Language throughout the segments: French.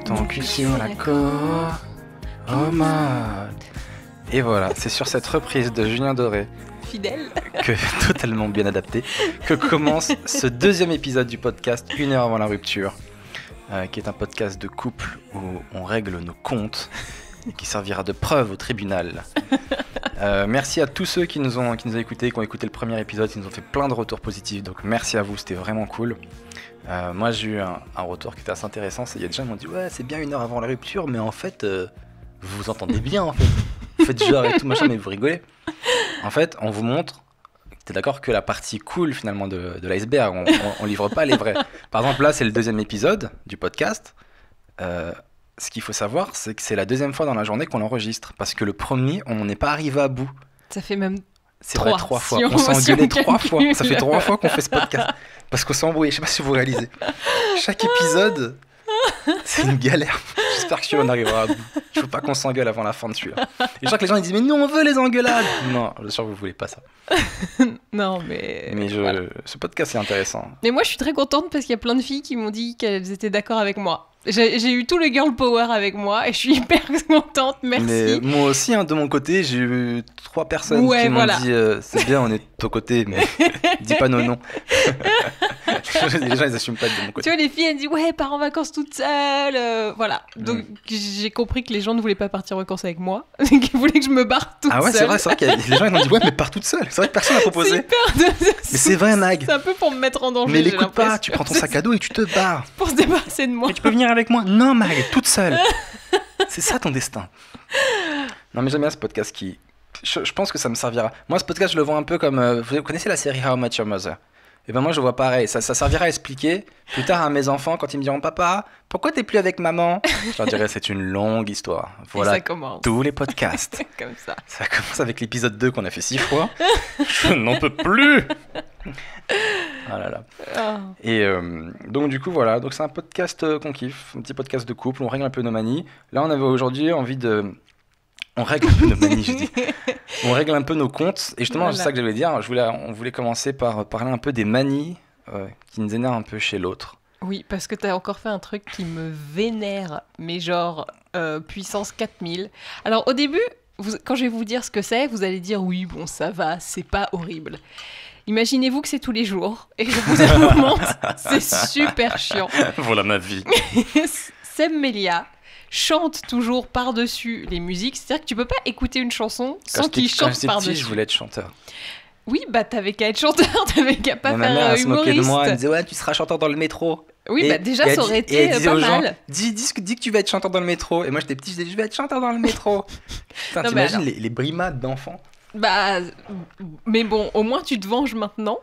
ton cul sur la commode. Et voilà, c'est sur cette reprise de Julien Doré, fidèle, totalement bien adapté, que commence ce deuxième épisode du podcast Une heure avant la rupture, qui est un podcast de couple où on règle nos comptes, qui servira de preuve au tribunal. Merci à tous ceux qui nous ont écoutés, qui ont écouté le premier épisode, qui nous ont fait plein de retours positifs, donc merci à vous, c'était vraiment cool. Moi j'ai eu un retour qui était assez intéressant, il y a des gens qui m'ont dit ouais c'est bien une heure avant la rupture, mais en fait vous vous entendez bien en fait, vous faites genre et tout machin mais vous rigolez. En fait on vous montre, t'es d'accord, que la partie cool finalement de l'iceberg, on livre pas les vrais. Par exemple là c'est le deuxième épisode du podcast, ce qu'il faut savoir c'est que c'est la deuxième fois dans la journée qu'on l'enregistre, parce que le premier on n'est pas arrivé à bout. Ça fait même c'est vrai, 3 fois. On s'est engueulé 3 fois. Ça fait 3 fois qu'on fait ce podcast. Parce qu'on s'est embrouillé. Je sais pas si vous réalisez. Chaque épisode, c'est une galère. J'espère qu'on arrivera à bout. Je veux pas qu'on s'engueule avant la fin de celui-là. Et je crois que les gens ils disent mais nous on veut les engueulades. Non, je suis sûr que vous voulez pas ça. Non mais. Voilà. Ce podcast est intéressant. Mais moi je suis très contente parce qu'il y a plein de filles qui m'ont dit qu'elles étaient d'accord avec moi. J'ai eu tout le girl power avec moi et je suis hyper contente, merci. Mais moi aussi, de mon côté, j'ai eu 3 personnes qui m'ont dit c'est bien, on est de ton côté, mais dis pas nos noms. Les gens, ils assument pas de mon côté. Tu vois, les filles, elles disent ouais, pars en vacances toute seule. Voilà. Donc j'ai compris que les gens ne voulaient pas partir en vacances avec moi, qu'ils voulaient que je me barre toute seule. Ah ouais, c'est vrai qu'il y a les gens qui m'ont dit ouais, mais pars toute seule. C'est vrai que personne n'a proposé. Mais c'est vrai, Nag. C'est un peu pour me mettre en danger. Mais l'écoute pas, tu prends ton sac à dos et tu te barres. Pour se débarrasser de moi. Mais tu peux venir avec moi. Non, Mag, toute seule. C'est ça ton destin. Non, mais j'aime bien ce podcast qui. Je pense que ça me servira. Moi, ce podcast, je le vois un peu comme. Vous connaissez la série How I Met Your Mother? Et ben moi, je vois pareil. Ça servira à expliquer plus tard à mes enfants quand ils me diront papa, pourquoi t'es plus avec maman? Je leur dirai c'est une longue histoire. Voilà tous les podcasts. Comme ça. Ça commence avec l'épisode 2 qu'on a fait 6 fois. Je n'en peux plus. Ah là là. Oh. Et donc du coup voilà, donc c'est un podcast qu'on kiffe, un petit podcast de couple, on règle un peu nos manies. Là on avait aujourd'hui envie de... On règle un peu nos manies, je dis. On règle un peu nos comptes. Et justement, c'est ça que j'allais dire. On voulait commencer par parler un peu des manies qui nous énervent un peu chez l'autre. Oui, parce que t'as encore fait un truc qui me vénère, mais genre puissance 4000. Alors au début, quand je vais vous dire ce que c'est, vous allez dire oui, bon ça va, c'est pas horrible. Imaginez-vous que c'est tous les jours, et je vous avoue, c'est super chiant. Voilà ma vie. Sem Melia chante toujours par-dessus les musiques, c'est-à-dire que tu peux pas écouter une chanson sans qu'il chante par-dessus. Quand j'étais petit, je voulais être chanteur. Oui, bah t'avais qu'à être chanteur, t'avais qu'à pas faire humoriste. Ma mère se moquait de moi, elle me disait ouais, tu seras chanteur dans le métro. Oui, et, bah déjà ça aurait été pas mal. Dis que tu vas être chanteur dans le métro. Et moi j'étais petit, je disais je vais être chanteur dans le métro. Putain, non, t'imagines les brimades d'enfants? Bah, mais bon, au moins tu te venges maintenant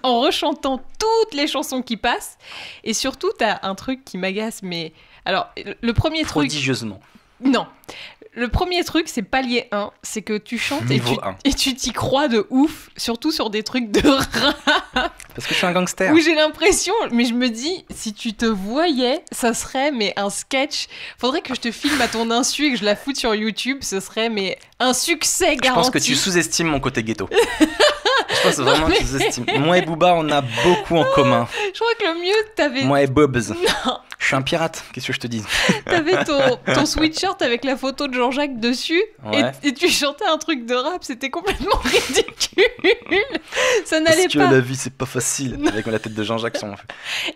en rechantant toutes les chansons qui passent. Et surtout, t'as un truc qui m'agace, mais... Alors, le premier truc... Prodigieusement. Non. Le premier truc, c'est palier 1, c'est que tu chantes et tu t'y crois de ouf, surtout sur des trucs de rap. Parce que je suis un gangster. Où j'ai l'impression, mais je me dis, si tu te voyais, ça serait mais un sketch. Faudrait que je te filme à ton insu et que je la foute sur YouTube, ce serait mais un succès garanti. Je pense que tu sous-estimes mon côté ghetto. Je pense vraiment que tu sous-estimes. Moi et Booba, on a beaucoup en commun. Je crois que le mieux, t'avais... Moi et Bobs. Non. Je suis un pirate, qu'est-ce que je te dis? T'avais ton sweatshirt avec la photo de Jean-Jacques dessus, ouais. et tu chantais un truc de rap, c'était complètement ridicule. Ça n'allait pas. Parce que la vie, c'est pas facile, avec la tête de Jean-Jacques sur mon feu.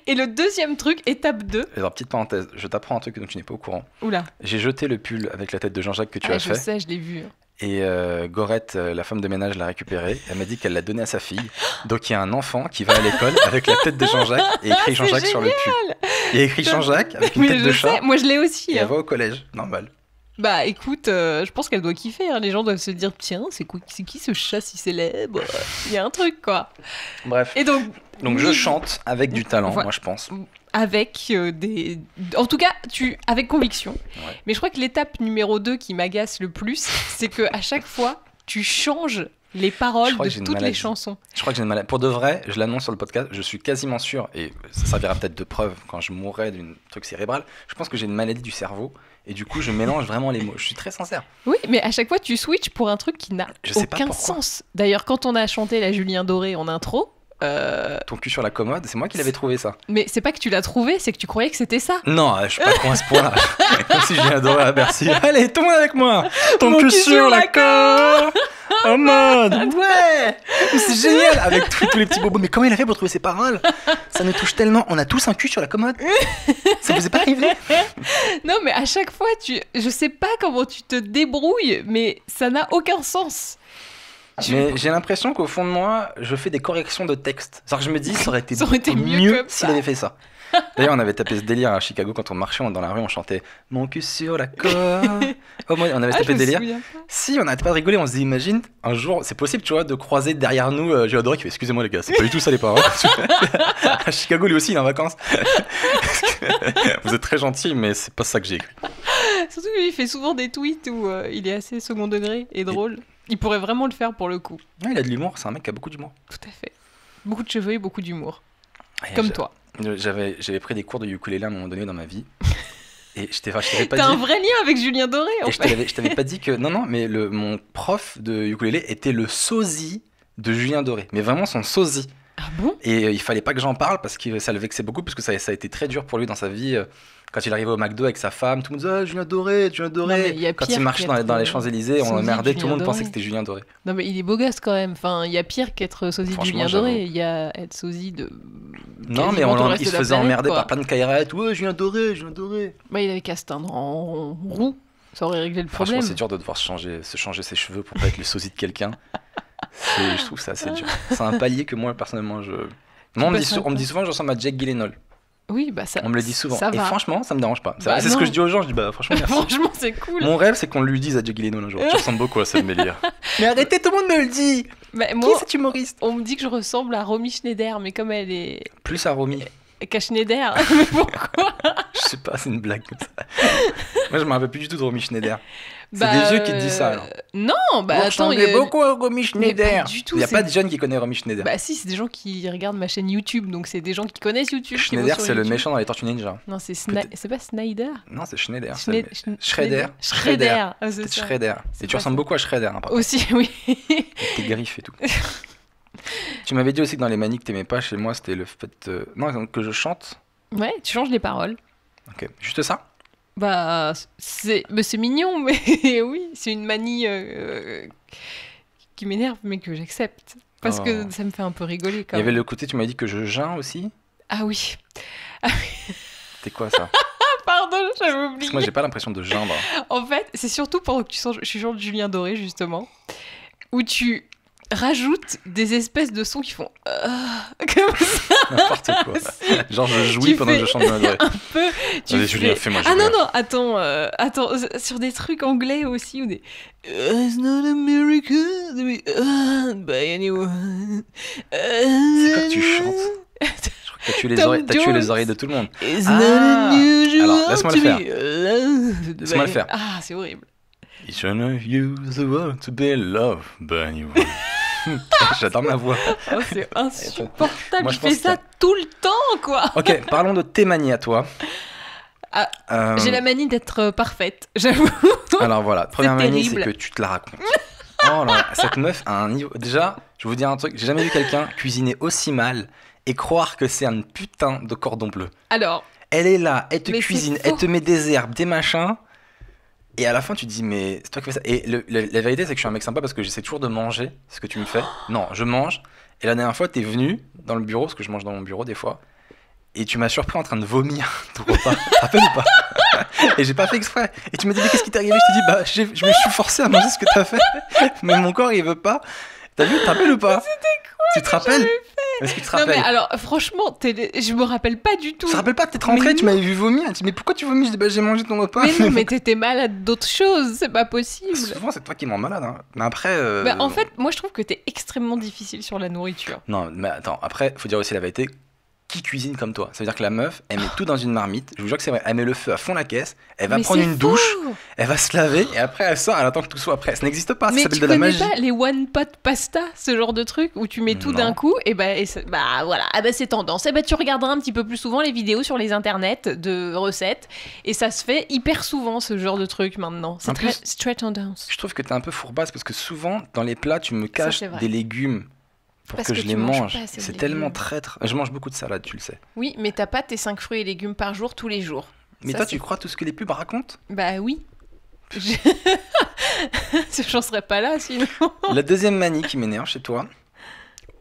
Et le deuxième truc, étape 2. Alors, petite parenthèse, je t'apprends un truc dont tu n'es pas au courant. Oula. J'ai jeté le pull avec la tête de Jean-Jacques que tu as fait. Je sais, je l'ai vu. Et Gorette, la femme de ménage, l'a récupéré. Elle m'a dit qu'elle l'a donné à sa fille. Donc il y a un enfant qui va à l'école avec la tête de Jean-Jacques et écrit Jean-Jacques sur le pull. Il y a écrit Jean-Jacques avec une tête de chat. Moi je l'ai aussi. Et elle va au collège, normal. Bah écoute, je pense qu'elle doit kiffer. Hein. Les gens doivent se dire tiens, c'est qui ce chat si célèbre? Il y a un truc quoi. Bref. Et donc je chante avec du talent, moi je pense. Avec en tout cas, avec conviction. Ouais. Mais je crois que l'étape numéro 2 qui m'agace le plus, c'est qu'à chaque fois, tu changes les paroles de toutes les chansons. Je crois que j'ai une maladie. Pour de vrai, je l'annonce sur le podcast, je suis quasiment sûr, et ça servira peut-être de preuve quand je mourrai d'un truc cérébral, je pense que j'ai une maladie du cerveau, et du coup, je mélange vraiment les mots. Je suis très sincère. Oui, mais à chaque fois, tu switches pour un truc qui n'a aucun sens. D'ailleurs, quand on a chanté la Julien Doré en intro, Ton cul sur la commode, c'est moi qui l'avais trouvé ça. Mais c'est pas que tu l'as trouvé, c'est que tu croyais que c'était ça. Non, je suis pas con à ce point-là. Comme si j'ai adoré à Bercy. Allez, tout le monde avec moi. Ton cul sur la commode. En mode, ouais. C'est génial. Avec tous les petits bobos. Mais comment il a fait pour trouver ces paroles? Ça nous touche tellement. On a tous un cul sur la commode. Ça vous est pas arrivé? Non, mais à chaque fois, je sais pas comment tu te débrouilles, mais ça n'a aucun sens. Mais j'ai l'impression qu'au fond de moi, je fais des corrections de texte. C'est-à-dire que je me dis, ça aurait été mieux s'il avait fait ça. D'ailleurs, on avait tapé ce délire à Chicago quand on marchait dans la rue, on chantait Mon cul sur la corde. Oh, on avait tapé ce délire. Si, on n'arrêtait pas de rigoler, on se dit, imagine, un jour, c'est possible, tu vois, de croiser derrière nous J'ai adoré qui fait excusez-moi les gars, c'est pas du tout ça les paroles. À Chicago, lui aussi, il est en vacances. Vous êtes très gentils, mais c'est pas ça que j'ai écrit. Surtout qu'il fait souvent des tweets où il est assez second degré et drôle. Il pourrait vraiment le faire pour le coup. Ouais, il a de l'humour, c'est un mec qui a beaucoup d'humour. Tout à fait. Beaucoup de cheveux et beaucoup d'humour. Comme toi. J'avais pris des cours de ukulélé à un moment donné dans ma vie. Et je t'avais pas dit. T'as un vrai lien avec Julien Doré en fait. Je t'avais pas dit que. Non, mais mon prof de ukulélé était le sosie de Julien Doré. Mais vraiment son sosie. Ah bon? Et il fallait pas que j'en parle parce que ça le vexait beaucoup, parce que ça a été très dur pour lui dans sa vie. Quand il arrivait au McDo avec sa femme, tout le monde disait ah, Julien Doré. Non, quand il marchait dans les Champs-Élysées, on l'emmerdait, tout le monde pensait que c'était Julien Doré. Non, mais il est beau gosse quand même. Enfin, il y a pire qu'être sosie de Julien Doré. Il y a être sosie de. Non, mais il se faisait emmerder par plein de cairettes. Ouais, Julien Doré. Bah, il avait qu'à se teindre en roux. Ça aurait réglé le problème. Franchement, c'est dur de devoir se changer ses cheveux pour pas être le sosie de quelqu'un. Je trouve ça assez dur. C'est un palier que moi, personnellement, on me dit souvent que je ressemble à Jake Gyllenhaal. Oui, bah ça. On me le dit souvent. Ça et va. Franchement, ça me dérange pas. Bah c'est ce que je dis aux gens. Je dis bah franchement, merci. Franchement, c'est cool. Mon rêve, c'est qu'on lui dise à Jake Gyllenhaal un jour. Tu ressembles beaucoup à Sam Mélière. Mais arrêtez, tout le monde me le dit. Bah, Qui est cet humoriste? On me dit que je ressemble à Romy Schneider, mais comme elle est. Plus à Romy. Qu'à Schneider. Mais pourquoi? Je sais pas, c'est une blague comme ça. Moi, je me rappelle plus du tout de Romy Schneider. C'est des vieux qui te disent ça alors. Non, bah attends. Il y a beaucoup à Romy Schneider. Pas du tout, il n'y a pas de jeunes qui connaissent Romy Schneider. Bah si, c'est des gens qui regardent ma chaîne YouTube, donc c'est des gens qui connaissent YouTube. Schneider, c'est le méchant dans les Tortues Ninja. Non, c'est pas Snyder. Non, c'est Schneider. Shredder. C'est Shredder. Et tu ressembles beaucoup à Shredder. Aussi, oui. Tes griffes et tout. Tu m'avais dit aussi que dans les manies que t'aimais pas, chez moi, c'était le fait que je chante. Ouais, tu changes les paroles. Ok, juste ça? Bah, c'est mignon, mais oui, c'est une manie qui m'énerve, mais que j'accepte. Parce que ça me fait un peu rigoler quand même. Il y avait le côté, tu m'as dit que je geins aussi? Ah oui. C'était quoi ça? Pardon, j'avais oublié. Parce que moi, j'ai pas l'impression de geindre. En fait, c'est surtout pendant que je suis genre de Julien Doré, justement, où tu rajoutes des espèces de sons qui font comme ça. N'importe quoi. Genre je jouis pendant que je chante Julien Doré. Un peu. Allez, Julien, fais-moi Ah non, attends, sur des trucs anglais aussi ou des It's not a miracle to be earned by anyone. C'est quoi que tu chantes? Je crois que t'as tué les oreilles de tout le monde. It's not unusual. Alors, laisse-moi le faire. Laisse-moi le faire. Ah, c'est horrible. It's not unusual to be loved by anyone. J'adore ma voix. Oh, c'est insupportable. Moi, je fais ça tout le temps, quoi. Ok, parlons de tes manies à toi. J'ai la manie d'être parfaite, j'avoue. Alors voilà, première manie, c'est que tu te la racontes. Oh là, cette meuf a un niveau. Déjà, je vais vous dire un truc, j'ai jamais vu quelqu'un cuisiner aussi mal et croire que c'est un putain de cordon bleu. Alors. Elle est là, elle te cuisine, elle te met des herbes, des machins. Et à la fin, tu te dis, mais c'est toi qui fais ça. Et la vérité, c'est que je suis un mec sympa parce que j'essaie toujours de manger ce que tu me fais. Non, je mange. Et la dernière fois, t'es venu dans le bureau, parce que je mange dans mon bureau des fois. Et tu m'as surpris en train de vomir ton repas. Tu te rappelles ou pas? Et j'ai pas fait exprès. Et tu m'as dit, mais qu'est-ce qui t'est arrivé? Je te dis, bah, je me suis forcé à manger ce que t'as fait. Mais mon corps, il veut pas. T'as vu, tu te rappelles ou pas? C'était quoi? Tu te rappelles? Est-ce que tu te rappelles? Non mais alors franchement, je me rappelle pas du tout. Tu te rappelles pas? T'es rentré, tu m'avais vu vomir. Tu dis mais pourquoi tu vomis? Je dis bah j'ai mangé ton repas. Mais non, mais t'étais malade d'autres choses, c'est pas possible. Souvent c'est toi qui me rends malade. Hein. Mais après. Bah, en fait, moi je trouve que t'es extrêmement difficile sur la nourriture. Non, mais attends. Après, faut dire aussi la vérité. Qui cuisine comme toi? Ça veut dire que la meuf, elle met tout dans une marmite. Je vous jure que c'est vrai. Elle met le feu à fond la caisse. Elle va prendre une douche. Elle va se laver et après elle sort. Elle attend que tout soit prêt. Ça n'existe pas. Ça s'appelle de la magie. Mais tu connais pas les one pot pasta, ce genre de truc où tu mets tout d'un coup et bah voilà. Ah bah c'est tendance. Et bah tu regarderas un petit peu plus souvent les vidéos sur les internets de recettes et ça se fait hyper souvent ce genre de truc maintenant. C'est très tendance. Je trouve que t'es un peu fourbasse parce que souvent dans les plats tu me caches des légumes pour Parce que que je les tu manges mange. pas assez de C'est légumes. tellement traître. Je mange beaucoup de salade, tu le sais. Oui, mais t'as pas tes 5 fruits et légumes par jour tous les jours. Mais Ça, toi, c'est- tu crois tout ce que les pubs racontent? Bah oui. Je- J'en serais pas là sinon. La deuxième manie qui m'énerve chez toi,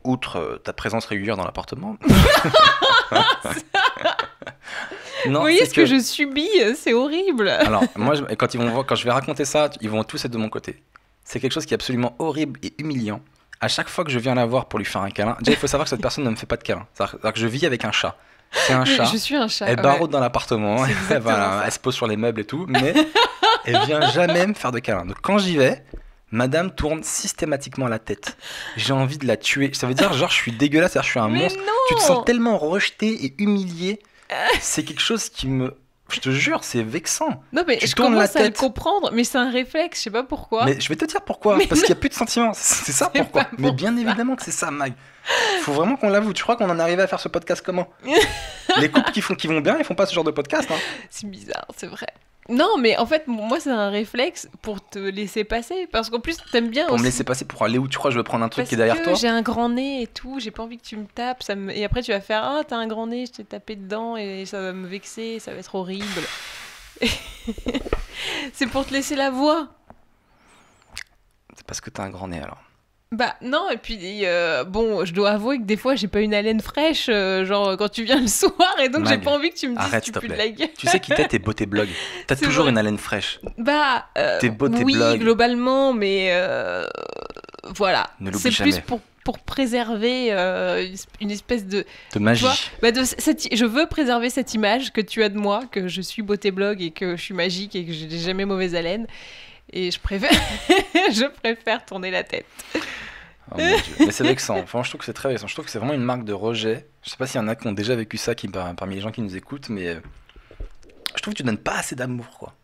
outre ta présence régulière dans l'appartement. Non, Vous voyez c'est ce que je subis, c'est horrible. Alors, moi, quand je vais raconter ça, ils vont tous être de mon côté. C'est quelque chose qui est absolument horrible et humiliant. À chaque fois que je viens la voir pour lui faire un câlin, déjà, il faut savoir que cette personne ne me fait pas de câlin. C'est-à-dire que je vis avec un chat. C'est un chat. Je suis un chat. Elle ouais. baraude dans l'appartement, C'est exactement voilà, ça. elle se pose sur les meubles et tout, mais elle vient jamais me faire de câlin. Donc quand j'y vais, madame tourne systématiquement la tête. J'ai envie de la tuer. Ça veut dire, genre, je suis dégueulasse, c'est-à-dire, je suis un Mais monstre. non. Tu te sens tellement rejeté et humilié. C'est quelque chose qui me... Je te jure, c'est vexant. Non mais Tu je tournes la commence à le tête. comprendre, mais c'est un réflexe, je sais pas pourquoi. Mais je vais te dire pourquoi. Mais Parce qu'il n'y a plus de sentiments. C'est ça C'est pourquoi. pas Mais pour bien ça. évidemment que c'est ça, Mag. Faut vraiment qu'on l'avoue. Tu crois qu'on en est arrivé à faire ce podcast comment? Les couples qui vont bien, ils font pas ce genre de podcast. Hein. C'est bizarre, c'est vrai. Non, mais en fait, moi, c'est un réflexe pour te laisser passer. Parce qu'en plus, t'aimes bien Pour aussi. me laisser passer pour aller où tu crois je veux prendre un truc Parce qui est derrière que toi. j'ai un grand nez et tout, j'ai pas envie que tu me tapes. Et après, tu vas faire ah, t'as un grand nez, je t'ai tapé dedans et ça va me vexer, ça va être horrible. C'est pour te laisser la voix. C'est parce que t'as un grand nez alors. Bah non, et puis bon, je dois avouer que des fois j'ai pas une haleine fraîche, genre quand tu viens le soir, et donc j'ai Mag, pas envie que tu me dises arrête, tu s'il te pues de plaît. la gueule. Tu sais qui t'es tes beauté blog. T'as C'est toujours vrai. une haleine fraîche. Bah T'es beau, tes oui, blogs. globalement, mais voilà. Ne l'oublie C'est plus jamais. pour préserver une espèce de... De magie. Tu vois, bah, je veux préserver cette image que tu as de moi, que je suis beauté blog et que je suis magique et que j'ai jamais mauvaise haleine. Et je préfère, je préfère tourner la tête. Oh mon Dieu. Mais c'est vexant. Enfin, je trouve que c'est très vexant. Je trouve que c'est vraiment une marque de rejet. Je sais pas s'il y en a qui ont déjà vécu ça parmi les gens qui nous écoutent, mais je trouve que tu donnes pas assez d'amour, quoi.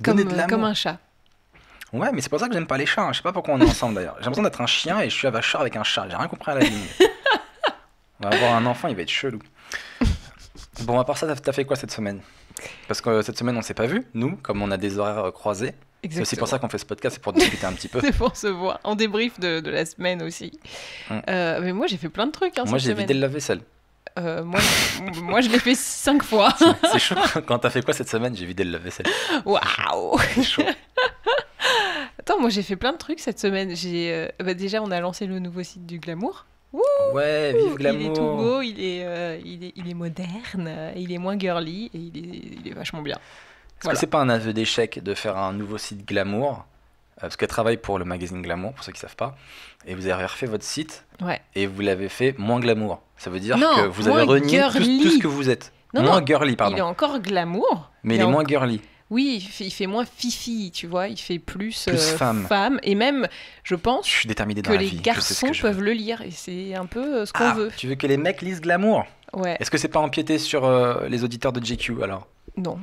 Donner de l'amour. Comme un chat. Ouais, mais c'est pour ça que j'aime pas les chats. Hein. Je sais pas pourquoi on est ensemble d'ailleurs. J'ai l'impression d'être un chien et je suis avacheur avec un chat. J'ai rien compris à la vie. mais- On va avoir un enfant, il va être chelou. Bon, à part ça, t'as fait quoi cette semaine? Parce que cette semaine, on s'est pas vu, nous, comme on a des horaires croisés. C'est aussi pour ça qu'on fait ce podcast, c'est pour discuter un petit peu. C'est pour se voir. En débrief de la semaine aussi. Mais moi, j'ai fait plein de trucs hein, Moi, cette j'ai semaine. vidé le lave-vaisselle. Moi, je l'ai fait 5 fois. C'est chaud. Quand t'as fait quoi cette semaine? J'ai vidé le lave-vaisselle. Waouh. C'est chaud. Attends, moi, j'ai fait plein de trucs cette semaine. Déjà, on a lancé le nouveau site du Glamour. Ouais, vive Glamour. Il est tout beau, il est moderne, il est moins girly et il est vachement bien. Est-ce que c'est pas un aveu d'échec de faire un nouveau site Glamour? Parce qu'elle travaille pour le magazine Glamour, pour ceux qui savent pas. Et vous avez refait votre site Ouais. et vous l'avez fait moins glamour. Ça veut dire Non, que vous avez moins renié girly. tout ce que vous êtes. Non, moins non, girly, pardon. Il est encore glamour. Mais il est moins girly. Oui, il fait moins fifi, tu vois. Il fait plus femme. Et même, je pense Je suis déterminé dans que la les vie. Je sais ce garçons que je veux. peuvent le lire. Et c'est un peu ce qu'on Ah, veut. tu veux que les mecs lisent Glamour? Ouais, Est-ce que c'est pas empiéter sur les auditeurs de JQ alors? non.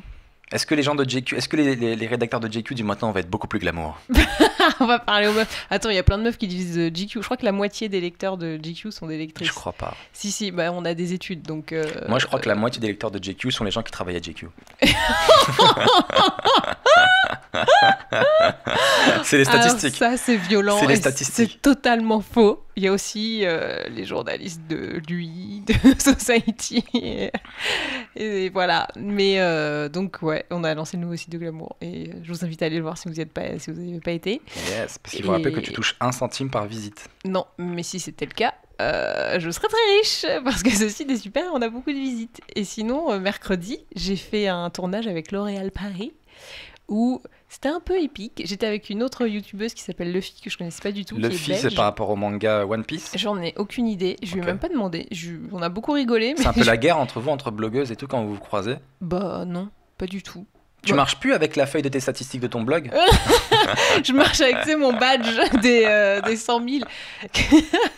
Est-ce que les gens de JQ, est-ce que les rédacteurs de JQ disent maintenant on va être beaucoup plus glamour? On va parler aux meufs. Attends, il y a plein de meufs qui disent GQ. Je crois que la moitié des lecteurs de GQ sont des lectrices. Je crois pas. Si, bah, on a des études, donc... Moi je crois que la moitié des lecteurs de JQ sont les gens qui travaillent à JQ. C'est les statistiques. Alors ça, c'est violent. C'est les et statistiques. C'est totalement faux. Il y a aussi les journalistes de l'UI, de Society. Et voilà. Mais donc, ouais, on a lancé le nouveau site de Glamour. Et je vous invite à aller le voir si vous n'y avez pas été. Yes, parce qu'il faut rappeler que tu touches 1 centime par visite. Non, mais si c'était le cas, je serais très riche parce que ce site est super, on a beaucoup de visites. Et sinon, mercredi, j'ai fait un tournage avec L'Oréal Paris où c'était un peu épique. J'étais avec une autre youtubeuse qui s'appelle Luffy que je connaissais pas du tout. Le qui est fils, c'est belge. par rapport au manga One Piece. J'en ai aucune idée, je lui ai Ok. même pas demandé. On a beaucoup rigolé, mais C'est un peu la guerre entre vous, entre blogueuses et tout, quand vous vous croisez. bah non, pas du tout. Tu Ouais. marches plus avec la feuille de tes statistiques de ton blog? Je marche avec, tu sais, mon badge des 100 000.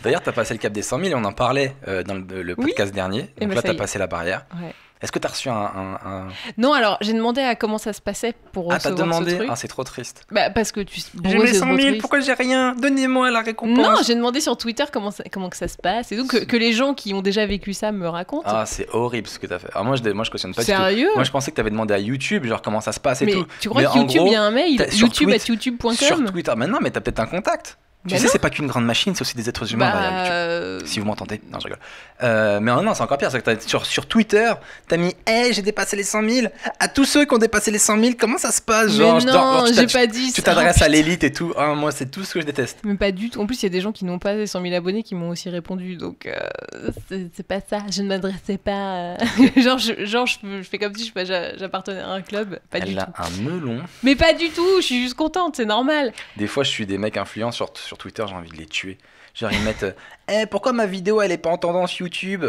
D'ailleurs, t'as passé le cap des 100 000 et on en parlait dans le Oui. podcast dernier. Eh Donc ben, là, ça t'as y est. passé la barrière. Ouais. Est-ce que t'as reçu un... Non, alors j'ai demandé à comment ça se passait pour Ah, t'as recevoir ce demandé? truc. Ah, c'est trop triste. Bah parce que J'ai bon, mes c'est 100 trop 000, triste. pourquoi j'ai rien? Donnez-moi la récompense. Non, j'ai demandé sur Twitter comment que ça se passe et donc que les gens qui ont déjà vécu ça me racontent. Ah, c'est horrible ce que t'as fait. Alors moi, je cautionne pas du tout. Sérieux? Moi, je pensais que t'avais demandé à YouTube, genre comment ça se passe et Mais tout. tu crois Mais que en YouTube, gros, il y a un mail t'as- sur YouTube@youtube.com Sur Twitter, mais non, mais t'as peut-être un contact. Tu sais, c'est pas qu'une grande machine, c'est aussi des êtres humains derrière YouTube. Si vous m'entendez. Non, je rigole. Mais non, c'est encore pire. C'est que sur Twitter, t'as mis hey, j'ai dépassé les 100 000. À tous ceux qui ont dépassé les 100 000, comment ça se passe? Genre, mais non, j'ai pas dit ça. Tu t'adresses à l'élite et tout. Ah, moi, c'est tout ce que je déteste. Mais pas du tout. En plus, il y a des gens qui n'ont pas les 100 000 abonnés qui m'ont aussi répondu. Donc, c'est pas ça. Je ne m'adressais pas. genre, je fais comme si j'appartenais à un club. Pas du tout. Elle a un melon. Mais pas du tout. Je suis juste contente. C'est normal. Des fois, je suis des mecs influents sur Twitter, j'ai envie de les tuer. Genre, ils mettent pourquoi ma vidéo elle est pas en tendance YouTube?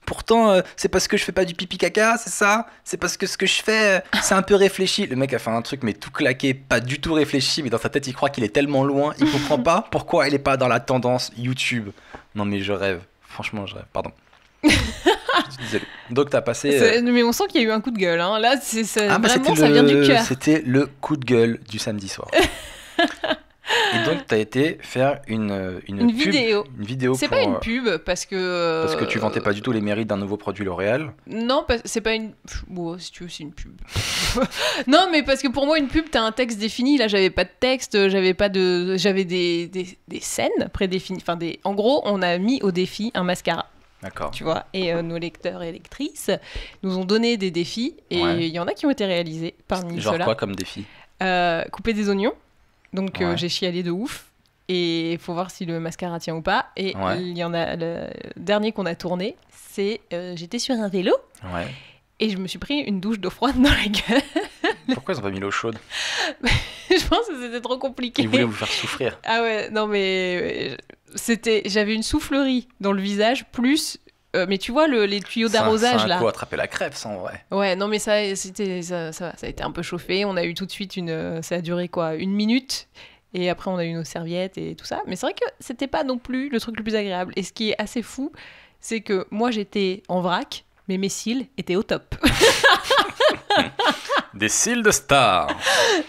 Pourtant, c'est parce que je fais pas du pipi caca, c'est ça? C'est parce que ce que je fais, c'est un peu réfléchi. Le mec a fait un truc, mais tout claqué, pas du tout réfléchi, mais dans sa tête, il croit qu'il est tellement loin, il comprend pas pourquoi elle est pas dans la tendance YouTube. Non, mais je rêve. Franchement, je rêve. Pardon. Désolé. Donc, t'as passé. Mais on sent qu'il y a eu un coup de gueule. Hein. Là, vraiment, ça vient du cœur. C'était le coup de gueule du samedi soir. Et donc, tu as été faire une vidéo. Une vidéo. C'est pas une pub parce que. Parce que tu vantais pas du tout les mérites d'un nouveau produit L'Oréal. Non, c'est pas une. Bon, si tu veux, c'est une pub. Non, mais parce que pour moi, une pub, t'as un texte défini. Là, j'avais pas de texte, j'avais des scènes prédéfinies. Enfin, en gros, on a mis au défi un mascara. D'accord. Tu vois, et nos lecteurs et lectrices nous ont donné des défis et il y en a qui ont été réalisés parmi Genre ceux-là. Quoi comme défi? Couper des oignons. Donc j'ai chialé de ouf. Et il faut voir si le mascara tient ou pas. Et il y en a le dernier qu'on a tourné, c'est j'étais sur un vélo et je me suis pris une douche d'eau froide dans la gueule. Pourquoi ils ont pas mis l'eau chaude? Je pense que c'était trop compliqué. Ils voulaient vous faire souffrir. Ah ouais, non mais j'avais une soufflerie dans le visage plus. Mais tu vois les tuyaux d'arrosage là. C'est un coup attraper la crève, ça en vrai. Ouais, non mais ça a été un peu chauffé. On a eu tout de suite ça a duré quoi, 1 minute. Et après on a eu nos serviettes et tout ça. Mais c'est vrai que c'était pas non plus le truc le plus agréable. Et ce qui est assez fou, c'est que moi j'étais en vrac, mais mes cils étaient au top. Des cils de star.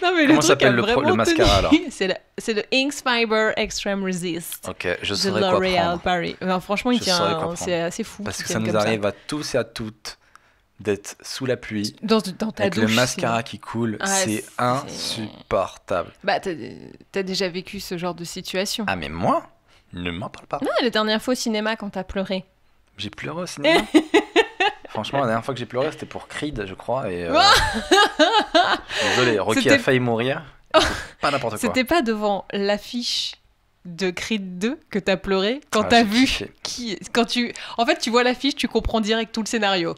Non, mais comment s'appelle le mascara alors? C'est le Inks Fiber Extreme Resist. Ok, je saurais quoi L'Oréal prendre. Paris. Alors, franchement, c'est assez fou. Parce que ça nous arrive à tous et à toutes d'être sous la pluie dans ta avec douche, le mascara qui coule. C'est insupportable. Bah, t'as déjà vécu ce genre de situation? Ah, mais moi, ne m'en parle pas. Non, la dernière fois au cinéma quand t'as pleuré. J'ai pleuré au cinéma. Franchement, la dernière fois que j'ai pleuré, c'était pour Creed, je crois. Et désolé, Rocky a failli mourir. Pas n'importe quoi. C'était pas devant l'affiche de Creed 2 que t'as pleuré quand t'as vu En fait, tu vois l'affiche, tu comprends direct tout le scénario.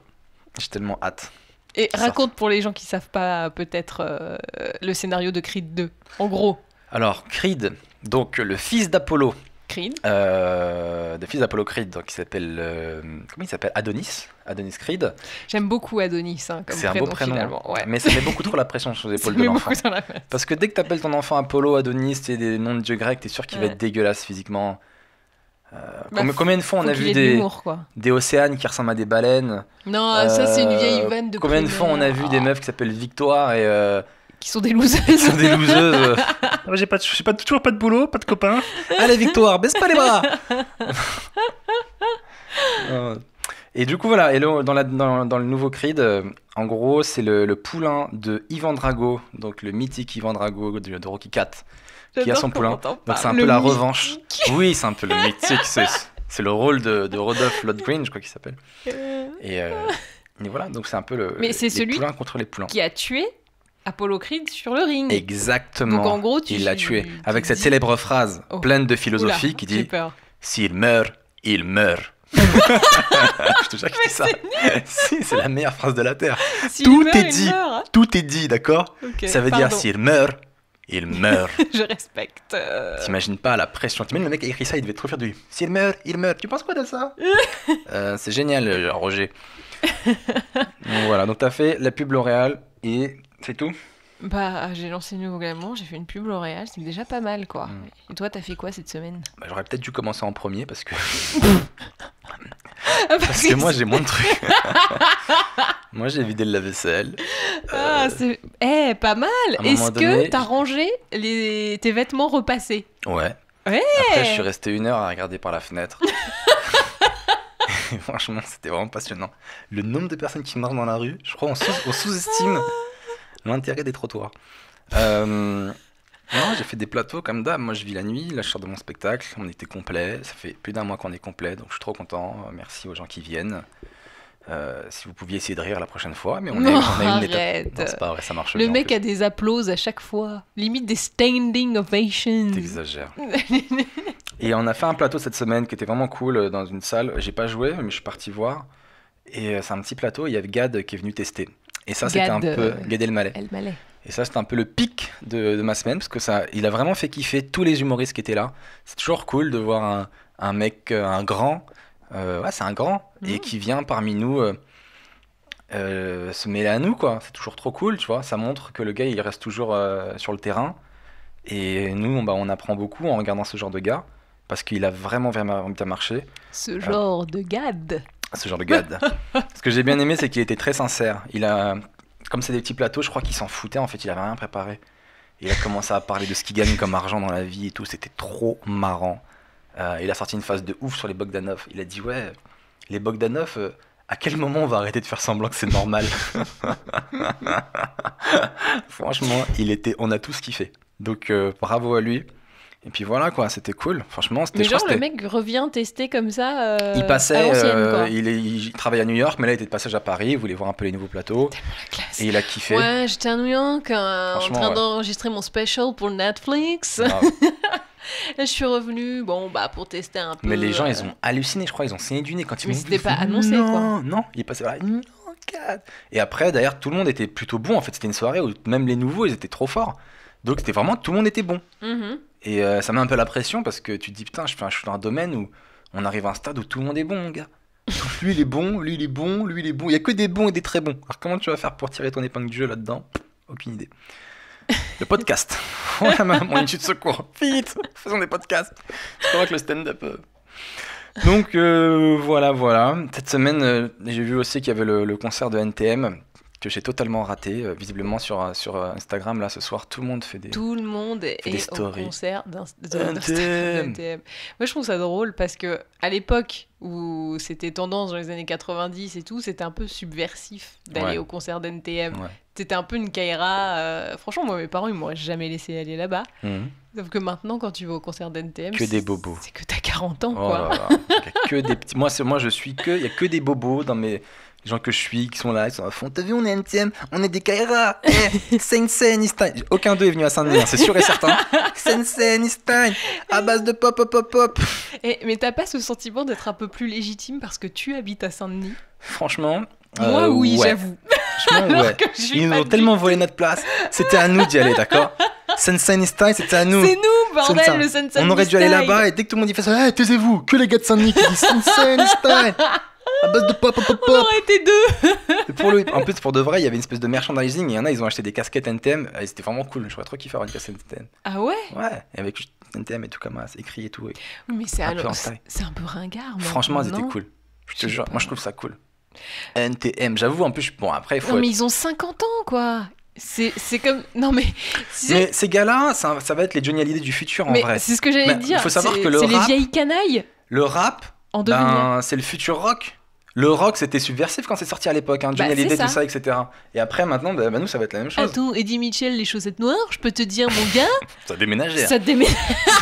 J'ai tellement hâte. Et raconte pour les gens qui savent pas peut-être le scénario de Creed 2. En gros. Alors, Creed, donc le fils d'Apollo. Creed. Le fils d'Apollo Creed, donc il s'appelle comment il s'appelle? Adonis Creed. J'aime beaucoup Adonis comme c'est un beau prénom, ouais. Mais ça met beaucoup trop la pression sur les épaules de l'enfant. Parce que dès que t'appelles ton enfant Apollo, Adonis, c'est des noms de dieux grecs, t'es sûr qu'il va être dégueulasse physiquement. Combien de fois on a vu des océanes qui ressemblent à des baleines? Non, ça c'est une vieille vanne de combien de fois on a vu des meufs qui s'appellent Victoire et qui sont des loseuses. J'ai toujours pas de boulot, pas de copains. Allez Victoire, baisse pas les bras. Et du coup voilà, et là, dans le nouveau Creed, en gros c'est le poulain de Ivan Drago, donc le mythique Ivan Drago de Rocky IV, qui a son poulain. Donc c'est un peu la revanche. Oui, c'est un peu le mythique, c'est le rôle de Rodolphe Lodgren, je crois qu'il s'appelle. Et voilà, donc c'est un peu les poulains contre les poulains. Qui a tué Apollo Creed sur le ring. Exactement. Donc en gros, il l'a tué avec cette célèbre phrase pleine de philosophie qui dit s'il meurt, il meurt. Je te jure qu'il dit ça. Si, c'est la meilleure phrase de la terre. Tout est dit, d'accord? Ça veut dire s'il meurt, il meurt. Je respecte. T'imagines pas la pression. T'imagines le mec a écrit ça, il devait trop faire du s'il meurt, il meurt. Tu penses quoi de ça? C'est génial, Roger. Donc voilà, donc t'as fait la pub L'Oréal et c'est tout? Bah, j'ai lancé une nouveau glamour, j'ai fait une pub L'Oréal, c'est déjà pas mal quoi. Et toi, t'as fait quoi cette semaine? Bah, j'aurais peut-être dû commencer en premier parce que. Parce que moi j'ai moins de trucs. Moi j'ai vidé le lave-vaisselle. c'est pas mal. Est-ce que t'as rangé tes vêtements repassés? Ouais. Après je suis resté 1 heure à regarder par la fenêtre. Et franchement c'était vraiment passionnant. Le nombre de personnes qui marchent dans la rue, je crois on sous-estime l'intérêt des trottoirs. Non, j'ai fait des plateaux comme d'hab. Moi, je vis la nuit. Là, je sors de mon spectacle. On était complet. Ça fait plus d'un mois qu'on est complet. Donc, je suis trop content. Merci aux gens qui viennent. Si vous pouviez essayer de rire la prochaine fois. Mais Non, on a une étape. arrête. Non, c'est pas vrai. Ça marche Le bien. en mec plus. a des applauses à chaque fois. Limite des standing ovations. T'exagères. Et on a fait un plateau cette semaine qui était vraiment cool dans une salle. J'ai pas joué, mais je suis parti voir. Et c'est un petit plateau. Il y avait Gad qui est venu tester. Et ça, c'était un Gad, peu Gad Elmaleh. Elle m'allait. Et ça, c'était un peu le pic de ma semaine parce que ça, il a vraiment fait kiffer tous les humoristes qui étaient là. C'est toujours cool de voir un mec, un grand, ouais, c'est un grand, et qui vient parmi nous se mêler à nous, quoi. C'est toujours trop cool, tu vois. Ça montre que le gars, il reste toujours sur le terrain. Et nous, on apprend beaucoup en regardant ce genre de gars parce qu'il a vraiment bien marché. Ce genre de Gad. Ce genre de gars. Ce que j'ai bien aimé, c'est qu'il était très sincère. Comme c'est des petits plateaux, je crois qu'il s'en foutait. En fait, il avait rien préparé. Il a commencé à parler de ce qu'il gagne comme argent dans la vie et tout. C'était trop marrant. Il a sorti une phase de ouf sur les Bogdanov. Il a dit ouais, les Bogdanov, à quel moment on va arrêter de faire semblant que c'est normal? Franchement, on a tous kiffé. Donc bravo à lui. Et puis voilà quoi, c'était cool. Franchement, Mais je crois genre, que le mec revient tester comme ça il à passait, l'ancienne, quoi. il travaille à New York, mais là il était de passage à Paris, il voulait voir un peu les nouveaux plateaux. La classe. Et il a kiffé. Ouais, j'étais à New York en Franchement, train ouais. d'enregistrer mon special pour Netflix. Grave. Là, je suis revenue, pour tester un peu. Mais les gens, ils ont halluciné, je crois, ils ont saigné du nez quand ils Mais m'ont c'était dit, pas annoncé, non, quoi. Non, il est passé là, non, Gad. Et après, d'ailleurs, tout le monde était plutôt bon. En fait, c'était une soirée où même les nouveaux, ils étaient trop forts. Donc, c'était vraiment, tout le monde était bon. Mhm. Et ça met un peu la pression parce que tu te dis, putain, je suis dans un domaine où on arrive à un stade où tout le monde est bon, mon gars. Lui, il est bon, lui, il est bon, lui, il est bon. Il y a que des bons et des très bons. Alors, comment tu vas faire pour tirer ton épingle du jeu là-dedans? Aucune idée. Le podcast. Voilà mon issue de secours. Vite, faisons des podcasts. C'est pas vrai que le stand-up. Donc voilà. Cette semaine, j'ai vu aussi qu'il y avait le concert de NTM que j'ai totalement raté. Visiblement sur Instagram, là, ce soir, tout le monde fait des... Tout le monde des est au stories. concert NTM. d'NTM. Moi, je trouve ça drôle parce que à l'époque où c'était tendance dans les années 90 et tout, c'était un peu subversif d'aller Ouais. au concert d'NTM. Ouais. C'était un peu une caïra. Franchement, moi, mes parents, ils m'auraient jamais laissé aller là-bas. Mhm. Sauf que maintenant, quand tu vas au concert d'NTM, Que des bobos. c'est que t'as 40 ans, Oh quoi. là là. Il y a que des petits... Moi, je suis que... Il y a que des bobos dans mes... Les gens que je suis, qui sont là, ils sont à fond. T'as vu, on est NTM, on est des Kaira. Sensen is time. Aucun d'eux est venu à Saint-Denis, hein, c'est sûr et certain. Sensen is time. À base de pop, pop, pop, pop. Mais t'as pas ce sentiment d'être un peu plus légitime parce que tu habites à Saint-Denis? Franchement. Moi, oui, ouais. j'avoue. Franchement, Alors ouais. que je suis Ils nous pas ont du tellement tout. volé notre place. C'était à nous d'y aller, d'accord? Sensen is time, c'était à nous. C'est nous, bordel, Sensen. le Sensen On aurait dû aller Style. là-bas et dès que tout le monde y fait ça, hey, taisez-vous, que les gars de Saint-Denis qui disent Sensen is time. À base de pop, pop, pop, On pop. aurait été deux. En plus, pour de vrai, il y avait une espèce de merchandising. Et il y en a, ils ont acheté des casquettes NTM. Et c'était vraiment cool. J'aurais trop kiffé avoir une casquette NTM. Ah ouais? Ouais, et avec NTM et tout comme ça, c'est écrit et tout. Et... Oui, mais c'est Un peu en c'est style. c'est un peu ringard. Franchement, elles non étaient cool. Je Je te sais jure, pas. moi je trouve ça cool. NTM, j'avoue, en plus, bon, après, il faut. Non, mais être- ils ont 50 ans, quoi. C'est comme. Non, mais. Mais ces gars-là, ça va être les Johnny Hallyday du futur en mais vrai. c'est ce que j'allais Mais te dire. faut savoir c'est que le c'est les rap- vieilles canailles Le rap, en devenir. c'est le futur rock. Le rock, c'était subversif quand c'est sorti à l'époque. Hein. Johnny Bah, c'est Hallyday, ça. tout ça, etc. Et après, maintenant, bah, nous, ça va être la même chose. Attends, Eddie Mitchell, les chaussettes noires, je peux te dire, mon gars, Ça a déménagé. ça te déménage.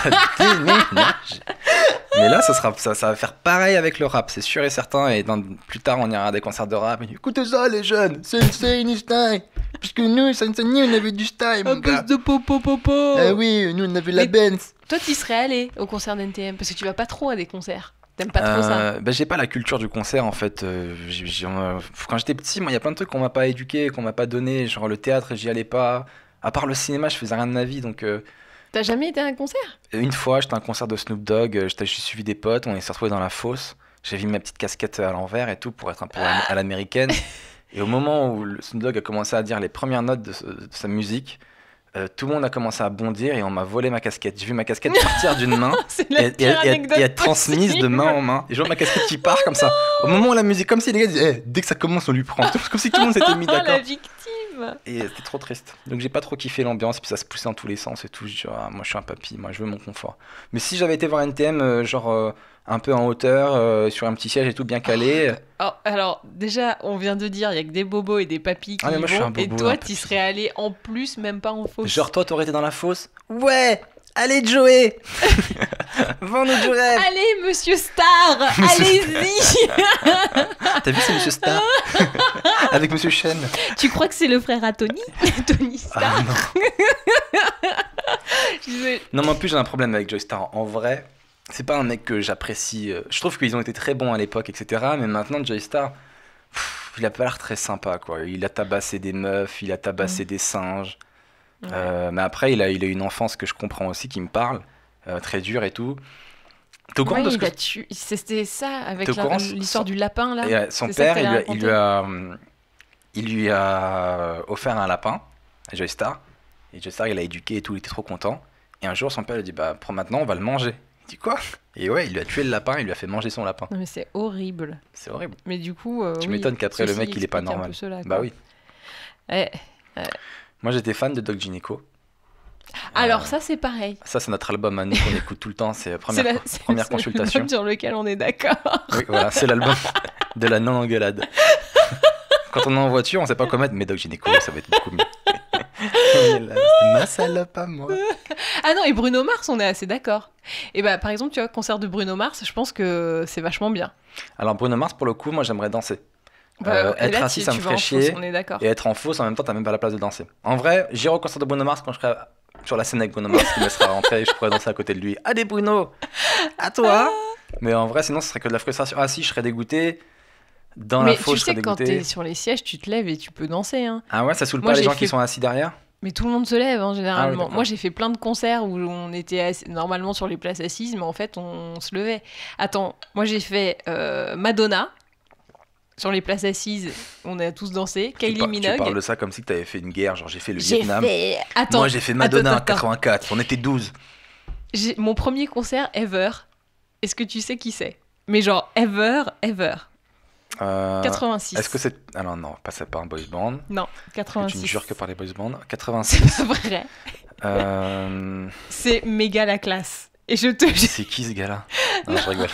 Ça déménage. Mais là, ça va faire pareil avec le rap, c'est sûr et certain. Et plus tard, on ira à des concerts de rap. Et écoutez ça, les jeunes, c'est une style. Puisque nous, Saint-Denis, on avait du style, mon À gars. base de popo. Ah oui, nous, on avait la Mais- Benz. Toi, t'y serais allé au concert d'NTM parce que tu vas pas trop à des concerts. T'aimes pas trop ça. Bah, j'ai pas la culture du concert en fait. Quand j'étais petit, moi, il y a plein de trucs qu'on m'a pas éduqué, qu'on m'a pas donné. Genre le théâtre, j'y allais pas. À part le cinéma, je faisais rien de ma vie. Donc T'as jamais été à un concert? une fois, j'étais à un concert de Snoop Dogg. J'ai suivi des potes. On s'est retrouvés dans la fosse. J'ai mis ma petite casquette à l'envers et tout pour être un peu à l'américaine. Et au moment où le Snoop Dogg a commencé à dire les premières notes de sa musique, tout le monde a commencé à bondir et on m'a volé ma casquette. J'ai vu ma casquette partir d'une main. C'est la Et pire anecdote être transmise de possible. main en main. Et je vois ma casquette qui part comme ça. Au moment où la musique, comme si les gars disaient, Eh, dès que ça commence, on lui prend. Comme si tout le monde s'était mis Ah, d'accord. la victime. Et c'était trop triste. Donc j'ai pas trop kiffé l'ambiance, puis ça se poussait dans tous les sens et tout. Je dis, ah, moi je suis un papy, moi je veux mon confort. Mais si j'avais été voir NTM, un peu en hauteur, sur un petit siège et tout bien calé. Alors, déjà, on vient de dire, il y a que des bobos et des papis qui Ah, mais y moi, je suis vont. un bobo, Et toi, un tu papy. serais allé en plus, même pas en fosse. Genre, toi, t'aurais été dans la fosse. Ouais, allez, Joey. Vends-nous du rêve. Allez, monsieur Star, Monsieur allez-y. T'as vu, c'est Monsieur Star avec Monsieur Chen. Tu crois que c'est le frère à Tony Tony Star. Ah non. Je disais, Non, mais en plus, j'ai un problème avec Joystar. En vrai, c'est pas un mec que j'apprécie. Je trouve qu'ils ont été très bons à l'époque, etc. Mais maintenant, Joystar, il a pas l'air très sympa, quoi. Il a tabassé des meufs, il a tabassé des singes. Ouais. Mais après, il a une enfance que je comprends aussi, qui me parle, très dure et tout. T'es au courant Ouais, de ce il que... a tué. C'était ça, avec T'es au courant, l'histoire du lapin, là. Et, son C'est ça que père, t'allais il lui a offert un lapin à Joystar. Et Joystar, il l'a éduqué et tout, il était trop content. Et un jour, son père lui dit, bah, maintenant, on va le manger. Il dit quoi? Et ouais, il lui a tué le lapin, il lui a fait manger son lapin. Non, mais c'est horrible. C'est horrible. Mais du coup. Tu oui, m'étonnes qu'après, le ceci mec, il est pas explique un normal. peu cela, Bah quoi. oui. Eh, Moi, j'étais fan de Doc Gynéco. Alors, ça, c'est pareil. Ça, c'est notre album à nous qu'on écoute tout le temps. C'est C'est première c'est consultation. l'album sur lequel on est d'accord. Oui, voilà, c'est l'album de la non-engueulade. Quand on est en voiture, on sait pas quoi mettre, mais Doc Gynéco, ça va être beaucoup mieux. Et là, c'est ma salope à moi. Ah non, et Bruno Mars, on est assez d'accord. Et bah, par exemple, tu vois, concert de Bruno Mars, je pense que c'est vachement bien. Alors, Bruno Mars, pour le coup, moi, j'aimerais danser. Bah, et Être là, assis, tu ça me vas ferait en chier. fausse, on est d'accord. Et être en fausse, en même temps, t'as même pas la place de danser. En vrai, j'irai au concert de Bruno Mars quand je serai sur la scène avec Bruno Mars, qui me laissera rentrer et je pourrais danser à côté de lui. Allez, Bruno, à toi. Mais en vrai, sinon, ce serait que de la frustration. Ah si, je serais dégoûté. Dans Mais la fausse, tu je serais sais, quand dégoûté. t'es sur les sièges, tu te lèves et tu peux danser. Hein. Ah ouais, ça saoule Moi, pas les j'ai gens qui fait- sont assis derrière? Mais tout le monde se lève, hein, généralement. d'accord. Moi, j'ai fait plein de concerts où on était normalement sur les places assises, mais en fait, on se levait. Attends, moi, j'ai fait Madonna. Sur les places assises, on a tous dansé. Kylie Tu Minogue. parles de ça comme si tu avais fait une guerre, genre j'ai fait le J'ai Vietnam. fait... Attends, Moi j'ai fait Madonna en attends. 84, on était 12. Mon premier concert ever. Est-ce que tu sais qui c'est? Mais genre ever. 86. Est-ce que c'est... Alors non, c'est pas un boys band. Non, Tu 86. ne jures que par les boys bands. C'est 86. pas vrai. euh... C'est méga la classe. Et je te jure. C'est qui ce gars-là? Non, je rigole.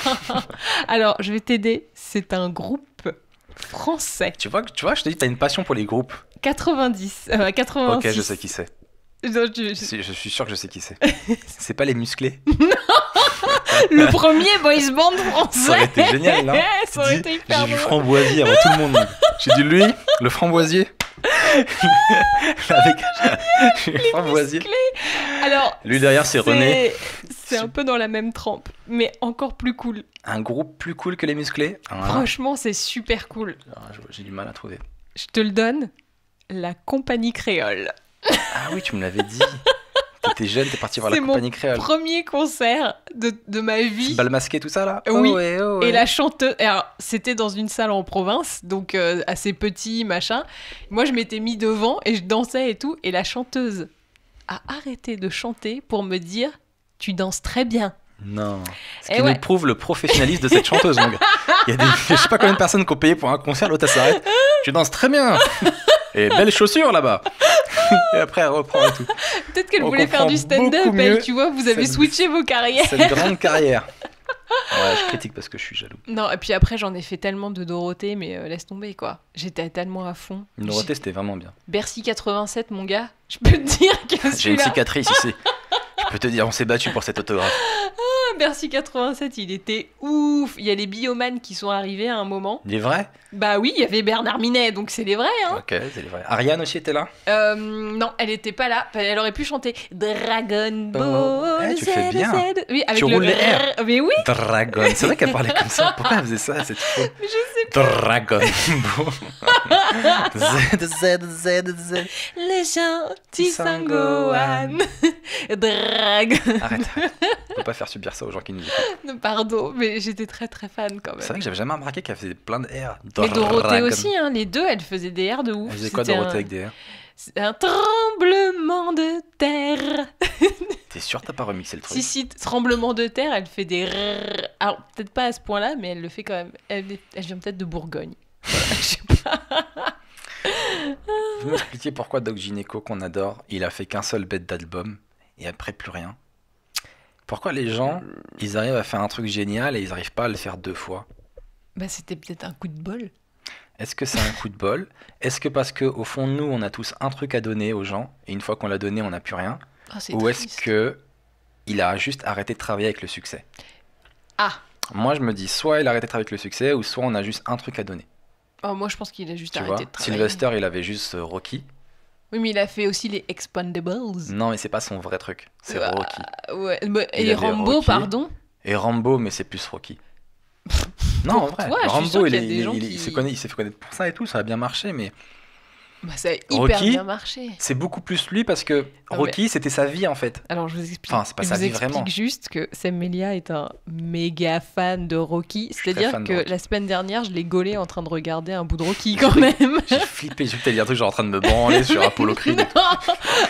Alors, je vais t'aider. C'est un groupe français. Tu vois, je te dis, t'as une passion pour les groupes. 86. 86. Ok, je sais qui c'est. Non, Je suis sûr que je sais qui c'est. C'est pas les musclés? Le premier boys band français. Ça aurait été génial, là. Ça aurait été hyper J'ai vu drôle. Framboisier avant tout le monde. J'ai dit lui, le Framboisier. Avec Framboisier. Alors, Lui derrière, c'est René. C'est un peu dans la même trempe, mais encore plus cool. Un groupe plus cool que les musclés. Voilà. Franchement, c'est super cool. J'ai du mal à trouver. Je te le donne. La compagnie créole. Ah oui, tu me l'avais dit. T'étais jeune, t'es parti voir la C'est mon compagnie créole. Premier concert de ma vie. Bal masqué, tout ça là? Oui. Oh ouais, oh ouais. Et la chanteuse, alors c'était dans une salle en province, donc assez petit, machin. Moi, je m'étais mis devant et je dansais et tout. Et la chanteuse a arrêté de chanter pour me dire, tu danses très bien. Non. Ce Eh qui ouais. nous prouve le professionnalisme de cette chanteuse, mon gars. Il y a je sais pas combien de personnes qui ont payé pour un concert, l'autre elle s'arrête. Tu danses très bien. Et belles chaussures là-bas. Et après elle reprend et tout. Peut-être qu'elle On voulait faire comprend du stand-up, beaucoup elle, mieux tu vois, vous avez cette- switché vos carrières. Cette grande carrière. Ouais, je critique parce que je suis jaloux. Non, et puis après, j'en ai fait tellement de Dorothée, mais laisse tomber, quoi. J'étais tellement à fond. Dorothée, c'était vraiment bien. Bercy 87, mon gars, je peux te dire que J'ai une celui-là... cicatrice ici. Je peux te dire, on s'est battu pour cet autographe. Bercy 87, il était ouf. Il y a les biomanes qui sont arrivés à un moment. Il est vrai? Bah oui, il y avait Bernard Minet, donc c'est les vrais, hein. Ok, c'est vrai. Ariane aussi était là? Non, elle était pas là. Elle aurait pu chanter Dragon Oh. Ball. Eh, tu fais Z, bien. Z. Oui, avec Tu le roules les R. Mais oui, Dragon. C'est vrai qu'elle parlait comme ça. Pourquoi elle faisait ça, cette fille? mais je sais Dragon Ball. Z. Le gentil Sangohan. Dragon. Arrête. On peut pas faire subir ça aux gens qui nous écoutent. Pardon, mais j'étais très très fan quand même. C'est vrai que j'avais jamais remarqué qu'elle faisait plein de R. Mais Dorothée Dragon. aussi, hein, les deux, elles faisaient des airs de ouf. Elle faisait quoi, C'était Dorothée, avec des R? c'était un tremblement de terre. T'es sûr t'as pas remixé le truc? Si, tremblement de terre, elle fait des rrrr. Alors, peut-être pas à ce point-là, mais elle le fait quand même. Elle vient peut-être de Bourgogne. Voilà, je sais pas. Vous m'expliquez pourquoi Doc Gynéco, qu'on adore, il a fait qu'un seul bête d'album et après plus rien? Pourquoi les gens, ils arrivent à faire un truc génial et ils arrivent pas à le faire 2 fois? Bah, c'était peut-être un coup de bol. Est-ce que c'est un coup de bol? Est-ce que parce que au fond de nous, on a tous un truc à donner aux gens et une fois qu'on l'a donné, on n'a plus rien? Oh, c'est Ou est-ce triste. que il a juste arrêté de travailler avec le succès? Ah, Moi, je me dis soit il a arrêté de travailler avec le succès, ou soit on a juste un truc à donner. oh, moi je pense qu'il a juste Tu arrêté vois? de travailler. Sylvester, il avait juste Rocky. Oui, mais il a fait aussi les Expendables. Non, mais c'est pas son vrai truc. C'est Ah, Rocky. ouais. Bah, Il et avait Rambo, Rocky. pardon. Et Rambo, mais c'est plus Rocky. Non, en vrai. toi, je suis Rambo, sûre il, qu'il y a est- des il est- gens il est- qui- il s'est fait connaître pour ça et tout, ça a bien marché, mais Bah, ça a hyper Rocky, bien marché. c'est beaucoup plus lui parce que mais- Rocky, c'était sa vie en fait. Alors, je vous explique. Enfin, c'est pas je sa vous vie explique vraiment. juste que Sam Melia est un méga fan de Rocky. suis très C'est-à-dire fan de que Rocky. la semaine dernière, je l'ai gaulé en train de regarder un bout de Rocky quand même. J'ai flippé, j'ai cru que t'allais dire un truc genre en train de me branler sur Apollo Creed.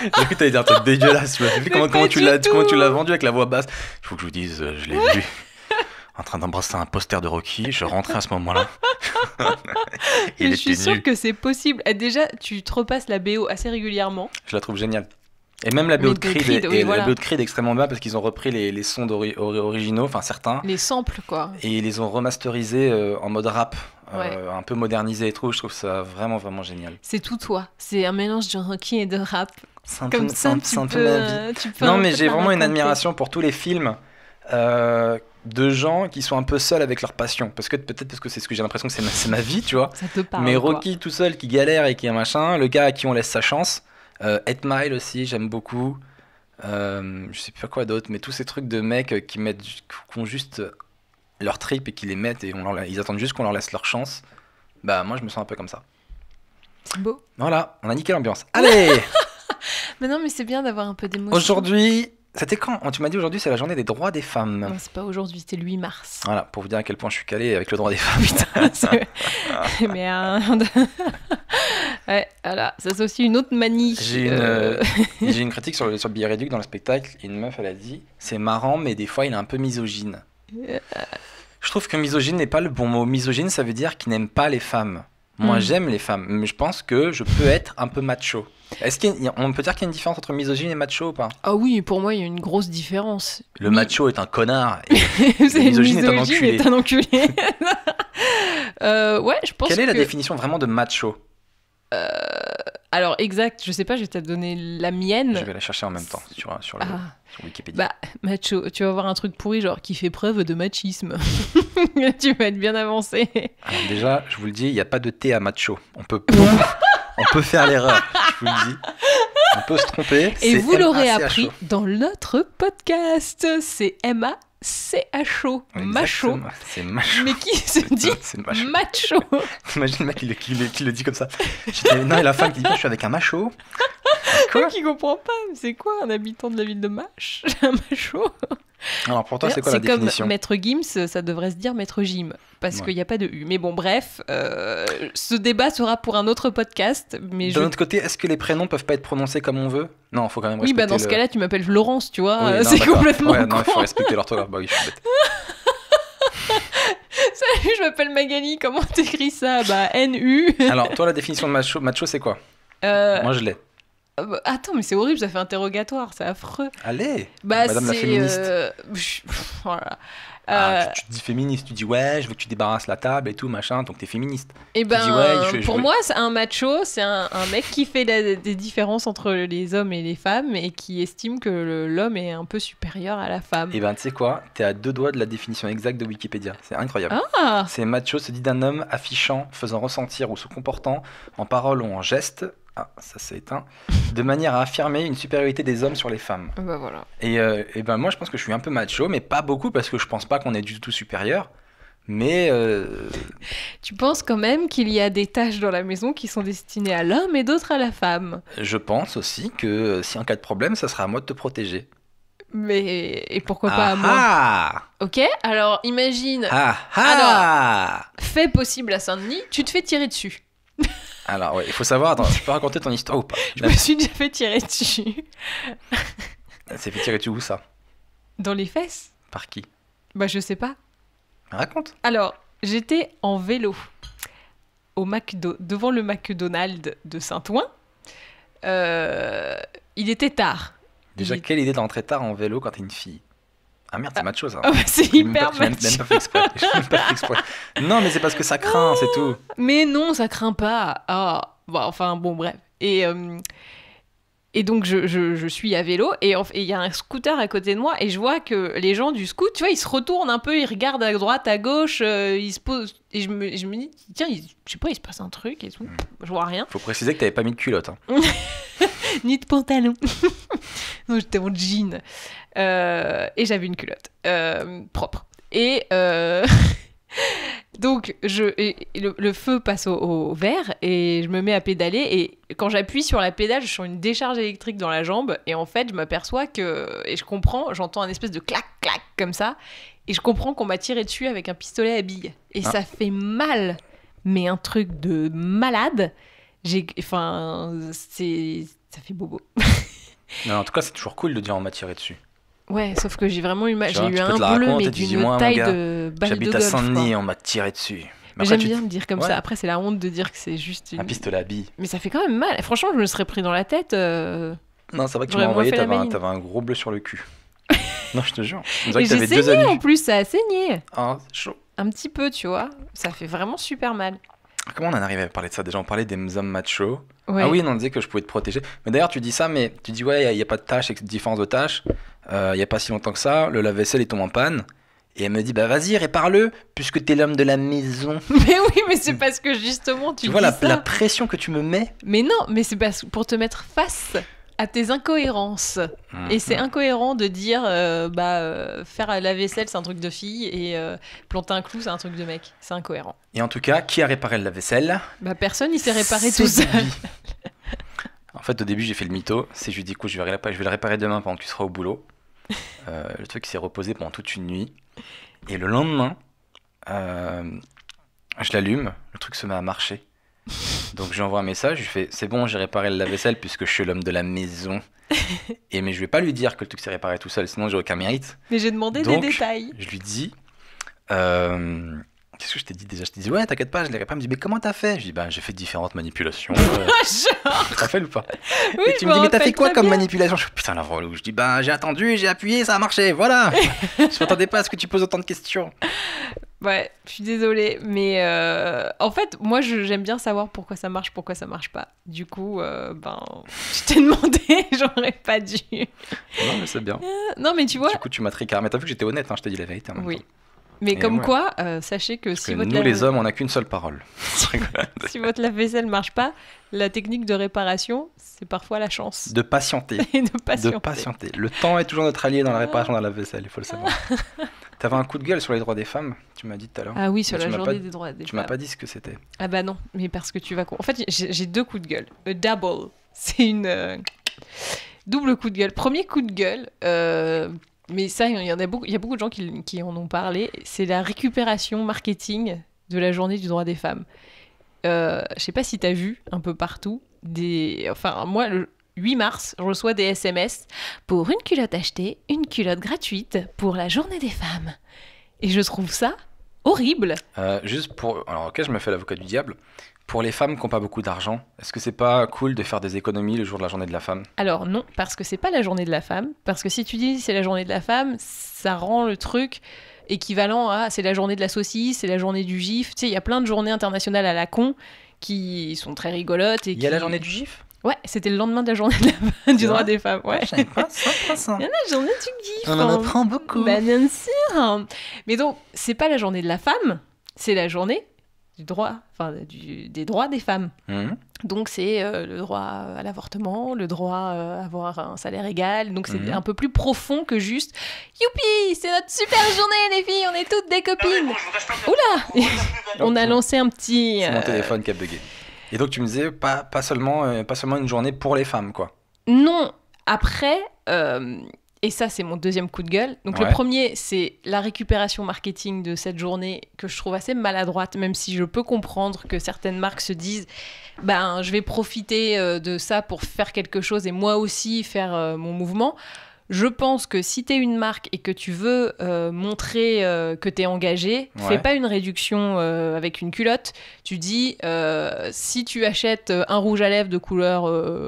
J'ai cru que t'allais dire un truc dégueulasse. Je me suis dit comment pas tu du l'as tout. comment tu l'as vendu avec la voix basse. Il faut que je vous dise, je l'ai vu en train d'embrasser un poster de Rocky. Je rentrais à ce moment-là. Il Et je suis était sûre nu. que c'est possible. Déjà, tu te repasses la BO assez régulièrement. Je la trouve géniale. Et même la BO Mais de de Creed, Creed, est- oui, et voilà. la BO de Creed est extrêmement bien parce qu'ils ont repris les sons originaux, enfin certains, Les samples, quoi. et ils les ont remasterisés en mode rap, Ouais. un peu modernisé et tout. Je trouve ça vraiment, vraiment génial. C'est tout toi. C'est un mélange de Rocky et de rap. C'est un Comme peu- ça, c'est un tu peu peux, ma vie. tu peux Non, un mais peu j'ai te la vraiment une raconter. admiration pour tous les films de gens qui sont un peu seuls avec leur passion. Peut-être parce que c'est ce que j'ai l'impression que c'est ma vie, tu vois. Ça te parle, Mais quoi. Rocky tout seul qui galère et qui est machin, le gars à qui on laisse sa chance. 8 Mile aussi, j'aime beaucoup. Je sais pas quoi d'autre, mais tous ces trucs de mecs qui ont juste leur trip et qui les mettent et ils attendent juste qu'on leur laisse leur chance. Bah moi je me sens un peu comme ça. C'est beau. Voilà, on a niqué l'ambiance. Allez. Mais non, mais c'est bien d'avoir un peu d'émotion. Aujourd'hui, c'était quand? Tu m'as dit aujourd'hui c'est la journée des droits des femmes. Non, c'est pas aujourd'hui, c'était le 8 mars. Voilà, pour vous dire à quel point je suis calé avec le droit des femmes. Putain, merde. Ouais, voilà, ça c'est aussi une autre manie. J'ai une critique sur le billet réduit dans le spectacle. Une meuf, elle a dit c'est marrant, mais des fois il est un peu misogyne. Je trouve que misogyne n'est pas le bon mot. Misogyne, ça veut dire qu'il n'aime pas les femmes. Moi, j'aime les femmes, mais je pense que je peux être un peu macho. On peut dire qu'il y a une différence entre misogyne et macho ou pas? Ah oui, pour moi, il y a une grosse différence. Le macho est un connard. Et C'est misogyne est un enculé. est un enculé. Ouais, je pense quelle est la que... définition vraiment de macho? Alors, exact, je sais pas, je vais te donner la mienne. Je vais la chercher en même temps sur sur Wikipédia. Bah, macho, tu vas voir un truc pourri, genre qui fait preuve de machisme. Tu vas être bien avancé. Alors déjà, je vous le dis, il n'y a pas de T à macho. On peut faire l'erreur, je vous le dis. On peut se tromper. Et c'est vous l'aurez M-A-C-H-O. appris dans notre podcast. C'est M-A-C-H-O. Macho. Exactement, c'est macho. Mais qui se dit C'est macho. macho? T'imagines le mec qui le dit comme ça. Non, et la femme qui dit je suis avec un macho. Quoi? Qui comprend pas, mais c'est quoi un habitant de la ville de Mâche? Un macho? Alors pour toi, c'est quoi la comme définition? Maître Gims, ça devrait se dire Maître Jim, parce Ouais. qu'il n'y a pas de U. Mais bon, bref, ce débat sera pour un autre podcast. Mais D'un autre côté, est-ce que les prénoms peuvent pas être prononcés comme on veut? Non, faut quand même Oui, respecter bah dans ce le- cas-là, tu m'appelles Florence, tu vois, Oui, non, c'est d'accord. complètement Ouais, non, il faut con. respecter l'orthographe. Bah oui, je suis bête. Salut, je m'appelle Magali, comment t'écris ça? Bah, N-U. Alors, toi, la définition de macho, c'est quoi? Moi, je l'ai. Attends, mais c'est horrible, ça fait interrogatoire, c'est affreux. Allez, Bah, Madame la c'est, féministe. Voilà. Tu te dis féministe, tu dis ouais, je veux que tu débarrasses la table et tout, machin, donc t'es féministe. Et ben, dis, ouais, pour moi, c'est un macho, c'est un mec qui fait des différences entre les hommes et les femmes et qui estime que l'homme est un peu supérieur à la femme. Et ben, tu sais quoi? T'es à 2 doigts de la définition exacte de Wikipédia. C'est incroyable. Ah, C'est macho se dit d'un homme affichant, faisant ressentir ou se comportant en parole ou en geste. Ah, ça s'est éteint. De manière à affirmer une supériorité des hommes sur les femmes. bah voilà. Et ben moi, je pense que je suis un peu macho, mais pas beaucoup parce que je pense pas qu'on est du tout supérieur. Mais Tu penses quand même qu'il y a des tâches dans la maison qui sont destinées à l'homme et d'autres à la femme. je pense aussi que si en cas de problème, ça sera à moi de te protéger. Mais et pourquoi pas à moi? Ah Ok, alors imagine, ah ah fait possible à Saint-Denis, tu te fais tirer dessus. Alors ouais, il faut savoir, attends, tu peux raconter ton histoire ou pas? Je me suis déjà fait tirer dessus. C'est fait tirer dessus où ça? Dans les fesses? Par qui? Bah je sais pas. Raconte. Alors, j'étais en vélo au devant le McDonald's de Saint-Ouen. Il était tard. Déjà, quelle idée d'entrer tard en vélo quand t'es une fille? Ah merde, c'est macho ça. Ah bah, c'est hyper J'ai même macho. pas fait exprès. J'ai même pas fait exprès. Non, mais c'est parce que ça craint, c'est tout. Mais non, ça craint pas. Ah, bon, enfin bon, bref. Et donc je suis à vélo et il y a un scooter à côté de moi et je vois que les gens du scoot, tu vois, ils se retournent un peu, ils regardent à droite, à gauche, ils se posent et je me dis tiens, je sais pas, il se passe un truc et tout. Je vois rien. Faut préciser que t'avais pas mis de culotte. Hein. Ni de pantalon. Non, j'étais en jean. Et j'avais une culotte propre. Et donc, le feu passe au vert et je me mets à pédaler. Et quand j'appuie sur la pédale, je sens une décharge électrique dans la jambe. Et en fait, je m'aperçois que... Et je comprends, j'entends un espèce de clac, clac, comme ça. Et je comprends qu'on m'a tiré dessus avec un pistolet à billes. Et ça fait mal. Mais un truc de malade. Enfin, ça fait bobo. Non, en tout cas, c'est toujours cool de dire on m'a tiré dessus. Ouais, sauf que j'ai vraiment eu mal. Tu vois, J'ai eu tu peux un te la bleu, raconter, mais tu dis, d'une moi, mon taille gars, de balle de J'habite golf. à Saint-Denis, quoi. on m'a tiré dessus. Mais après, j'aime bien me dire comme Ouais. ça. Après, c'est la honte de dire que c'est juste une... Un pistolet à billes. Mais ça fait quand même mal. Franchement, je me serais pris dans la tête. Non, c'est vrai que tu J'aurais m'as moins envoyé, fait la t'avais maline. un gros bleu sur le cul. Non, je te jure. On dirait Et que j'ai t'avais deux saigné amis. en plus, ça a saigné. Ah, c'est chaud. Un petit peu, tu vois. Ça fait vraiment super mal. Comment on en arrive à parler de ça? Déjà, on parlait des hommes machos. Ouais. Ah oui, on disait que je pouvais te protéger. Mais d'ailleurs, tu dis ça, mais tu dis, ouais, il n'y a pas de tâches, différence de tâches. Il n'y a pas si longtemps que ça, le lave-vaisselle, il tombe en panne. Et elle me dit, bah vas-y, répare-le, puisque t'es l'homme de la maison. Mais oui, mais c'est parce que justement, tu Tu vois dis ça. la pression que tu me mets? Mais non, mais c'est pour te mettre face à tes incohérences. Et c'est incohérent de dire faire la vaisselle, c'est un truc de fille, et planter un clou, c'est un truc de mec. C'est incohérent. Et en tout cas, qui a réparé le lave-vaisselle? Bah personne, il s'est réparé C'est tout seul. Bibi. En fait, au début, j'ai fait le mytho. C'est je lui dis, écoute, je vais le réparer demain pendant que tu seras au boulot. Le truc s'est reposé pendant toute une nuit. Et le lendemain, je l'allume, le truc se met à marcher. Donc je lui envoie un message, je lui fais, c'est bon, j'ai réparé le lave-vaisselle puisque je suis l'homme de la maison. Mais je vais pas lui dire que le truc s'est réparé tout seul, sinon j'ai aucun mérite. Mais j'ai demandé Donc, des détails. Je lui dis, qu'est-ce que je t'ai dit déjà? Je t'ai dit, ouais, t'inquiète pas, je l'ai réparé. Elle me dit, mais comment t'as fait? Je dis, ben, j'ai fait différentes manipulations. Genre, Tu te rappelles ou pas? oui, Et je tu me me dis, mais t'as rappelle fait quoi très comme bien. manipulation? Je fais, putain, la relou. Je dis, ben, j'ai attendu, j'ai appuyé, ça a marché, voilà. Je m'attendais pas à ce que tu poses autant de questions. Ouais, je suis désolée, mais en fait, moi, j'aime bien savoir pourquoi ça marche pas. Du coup, je t'ai demandé, j'aurais pas dû. Non, mais c'est bien. Non, mais tu vois, Du coup, tu m'as tricard. Mais t'as vu que j'étais honnête, hein, je t'ai dit la vérité. En même oui. temps. Mais Et comme ouais. quoi, sachez que Parce si que votre nous, les hommes, on n'a qu'une seule parole. si votre lave-vaisselle marche pas, la technique de réparation, c'est parfois la chance. De patienter. Et de De patienter. patienter. Le temps est toujours notre allié dans la réparation de la vaisselle, il faut le savoir. T'avais un coup de gueule sur les droits des femmes, tu m'as dit tout à l'heure. Ah oui, sur Mais la tu m'as journée pas- des droits des Tu m'as femmes. pas dit ce que c'était. Ah bah non, mais parce que tu vas... En fait, j'ai deux coups de gueule. A double. C'est une... double coup de gueule. Premier coup de gueule, mais ça, il y a beaucoup de gens qui en ont parlé, c'est la récupération marketing de la journée du droit des femmes. Je sais pas si t'as vu un peu partout, enfin moi, le 8 mars, je reçois des SMS pour une culotte achetée, une culotte gratuite pour la journée des femmes. Et je trouve ça horrible. Juste pour. Alors, ok, je me fais l'avocat du diable. Pour les femmes qui n'ont pas beaucoup d'argent, est-ce que c'est pas cool de faire des économies le jour de la journée de la femme? Alors non, parce que c'est pas la journée de la femme. Parce que si tu dis c'est la journée de la femme, ça rend le truc équivalent à c'est la journée de la saucisse, c'est la journée du gif. Tu sais, il y a plein de journées internationales à la con qui sont très rigolotes. Il y a la journée du gif? Ouais, c'était le lendemain de la journée de du droit vrai des femmes. Ouais. Je savais pas ça. Il y en a la journée du gif. On en hein. apprend beaucoup. Bah, bien sûr. Mais donc, c'est pas la journée de la femme, c'est la journée du droit, enfin des droits des femmes. Mhm. Donc c'est le droit à l'avortement, le droit à avoir un salaire égal. Donc c'est Mhm. un peu plus profond que juste youpi, c'est notre super journée les filles, on est toutes des copines. Oula, on a lancé un petit. C'est mon téléphone qui a bugué. Et donc tu me disais pas seulement une journée pour les femmes, quoi. Non, après, et ça c'est mon deuxième coup de gueule. Donc Ouais. le premier, c'est la récupération marketing de cette journée que je trouve assez maladroite, même si je peux comprendre que certaines marques se disent, ben je vais profiter de ça pour faire quelque chose et moi aussi faire mon mouvement. Je pense que si t'es une marque et que tu veux montrer que t'es engagé, fais pas une réduction avec une culotte. Tu dis, si tu achètes un rouge à lèvres de couleur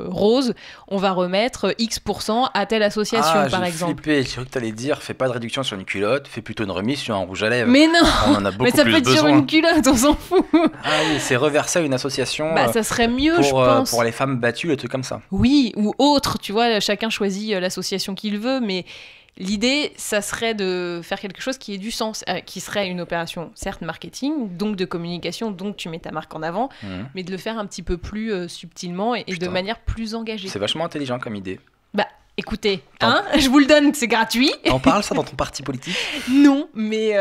rose, on va remettre X% à telle association, par exemple. J'ai cru que t'allais dire, fais pas de réduction sur une culotte, fais plutôt une remise sur un rouge à lèvres. Mais non, on en a beaucoup mais ça plus peut être sur besoin. une culotte, on s'en fout. Ah oui, c'est reversé à une association. Ça serait mieux, je pense. Pour les femmes battues, les trucs comme ça. Oui, ou autre, tu vois, chacun choisit l'association qu'il veut, mais l'idée, ça serait de faire quelque chose qui ait du sens, qui serait une opération, certes marketing, donc de communication, donc tu mets ta marque en avant, mais de le faire un petit peu plus subtilement et de manière plus engagée. C'est vachement intelligent comme idée. Écoutez, je vous le donne, c'est gratuit. T'en parles ça dans ton parti politique? Non, mais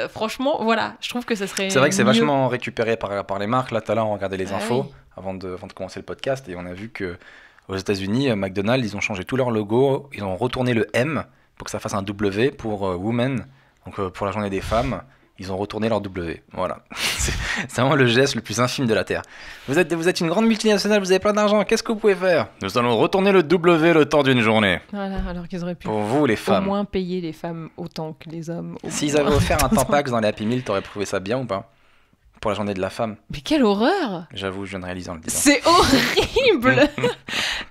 franchement, voilà, je trouve que ça serait C'est vrai que c'est mieux. vachement récupéré par les marques. Là, tout à l'heure, on regardait les infos avant de commencer le podcast et on a vu que aux États-Unis, McDonald's, ils ont changé tout leur logo, ils ont retourné le M pour que ça fasse un W pour Women, donc pour la journée des femmes. Ils ont retourné leur W. Voilà. C'est vraiment le geste le plus infime de la Terre. Vous êtes une grande multinationale, vous avez plein d'argent, qu'est-ce que vous pouvez faire? Nous allons retourner le W le temps d'une journée. Voilà, alors qu'ils auraient pu pour vous, les femmes. Au moins payer les femmes autant que les hommes. S'ils avaient offert un Tampax dans les Happy Meal, t'aurais trouvé ça bien ou pas? Pour la journée de la femme. Mais quelle horreur! J'avoue, je viens de réaliser en le disant. C'est horrible!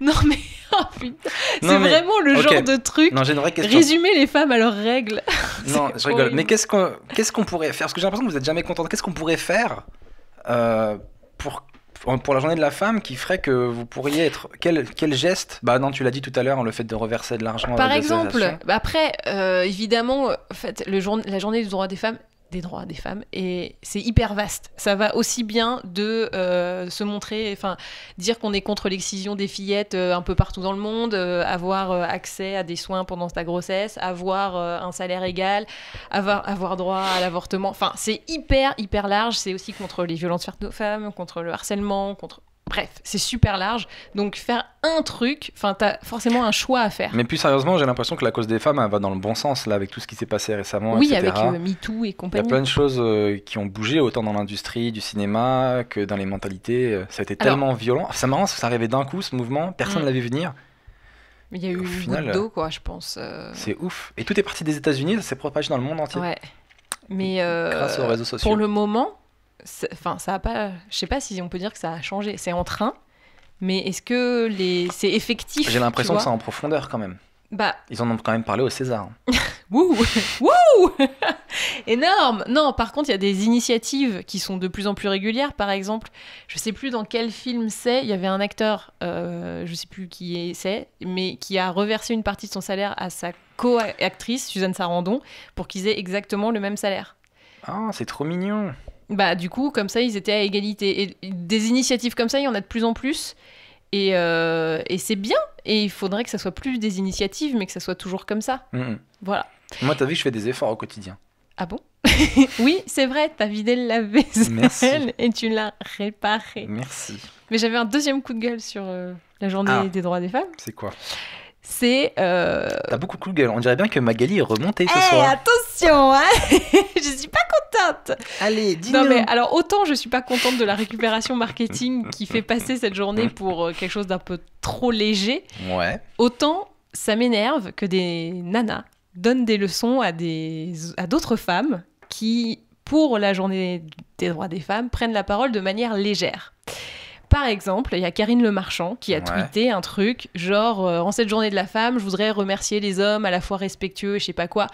Non mais, oh putain, c'est vraiment le genre de truc. Non, j'ai une vraie question. Résumer les femmes à leurs règles. Non, je rigole. Mais qu'est-ce qu'on pourrait faire? Parce que j'ai l'impression que vous êtes jamais contente. Qu'est-ce qu'on pourrait faire pour la journée de la femme qui ferait que vous pourriez être... Quel geste? Bah non, tu l'as dit tout à l'heure, le fait de reverser de l'argent. Par exemple, après, évidemment, en fait, la journée du droit des femmes, et c'est hyper vaste. Ça va aussi bien de se montrer, enfin dire qu'on est contre l'excision des fillettes un peu partout dans le monde, avoir accès à des soins pendant ta grossesse, avoir un salaire égal, avoir droit à l'avortement. Enfin, c'est hyper large. C'est aussi contre les violences faites aux femmes, contre le harcèlement, Bref, c'est super large. Donc faire un truc, enfin t'as forcément un choix à faire. Mais plus sérieusement, j'ai l'impression que la cause des femmes, elle va dans le bon sens là, avec tout ce qui s'est passé récemment, oui, etc. avec MeToo et compagnie. Il y a plein de choses qui ont bougé, autant dans l'industrie du cinéma que dans les mentalités. Ça a été tellement violent. C'est marrant, ça arrivait d'un coup, ce mouvement. Personne ne l'avait vu venir. Mais il y a eu une goutte d'eau, quoi, je pense. C'est ouf. Et tout est parti des États-Unis, ça s'est propagé dans le monde entier. Ouais. Mais grâce aux réseaux sociaux. Pour le moment, enfin, ça a pas. Je sais pas si on peut dire que ça a changé. C'est en train. Mais est-ce que c'est effectif? J'ai l'impression que c'est en profondeur quand même. Ils en ont quand même parlé au César. Wouh Wouh Énorme. Non, par contre, il y a des initiatives qui sont de plus en plus régulières. Par exemple, je sais plus dans quel film c'est, il y avait un acteur, je sais plus qui c'est, mais qui a reversé une partie de son salaire à sa co-actrice, Suzanne Sarandon, pour qu'ils aient exactement le même salaire. Ah, c'est trop mignon. Du coup, comme ça, ils étaient à égalité. Et des initiatives comme ça, il y en a de plus en plus. Et c'est bien. Et il faudrait que ça soit plus des initiatives, mais que ça soit toujours comme ça. Voilà. Moi, t'as vu, je fais des efforts au quotidien. Ah bon? Oui, c'est vrai, t'as vidé le lave-vaisselle et tu l'as réparé. Merci. Mais j'avais un deuxième coup de gueule sur la journée des droits des femmes. C'est quoi? C'est... T'as beaucoup de coups de gueule. On dirait bien que Magali est remontée ce soir. Attention, hein. Je suis pas contente. Allez, dis-nous. Non mais alors autant je suis pas contente de la récupération marketing qui fait passer cette journée pour quelque chose d'un peu trop léger. Ouais. Autant ça m'énerve que des nanas donnent des leçons à d'autres femmes qui, pour la journée des droits des femmes, prennent la parole de manière légère. Par exemple, il y a Karine Le Marchand qui a tweeté un truc genre en cette journée de la femme, je voudrais remercier les hommes à la fois respectueux et je sais pas quoi.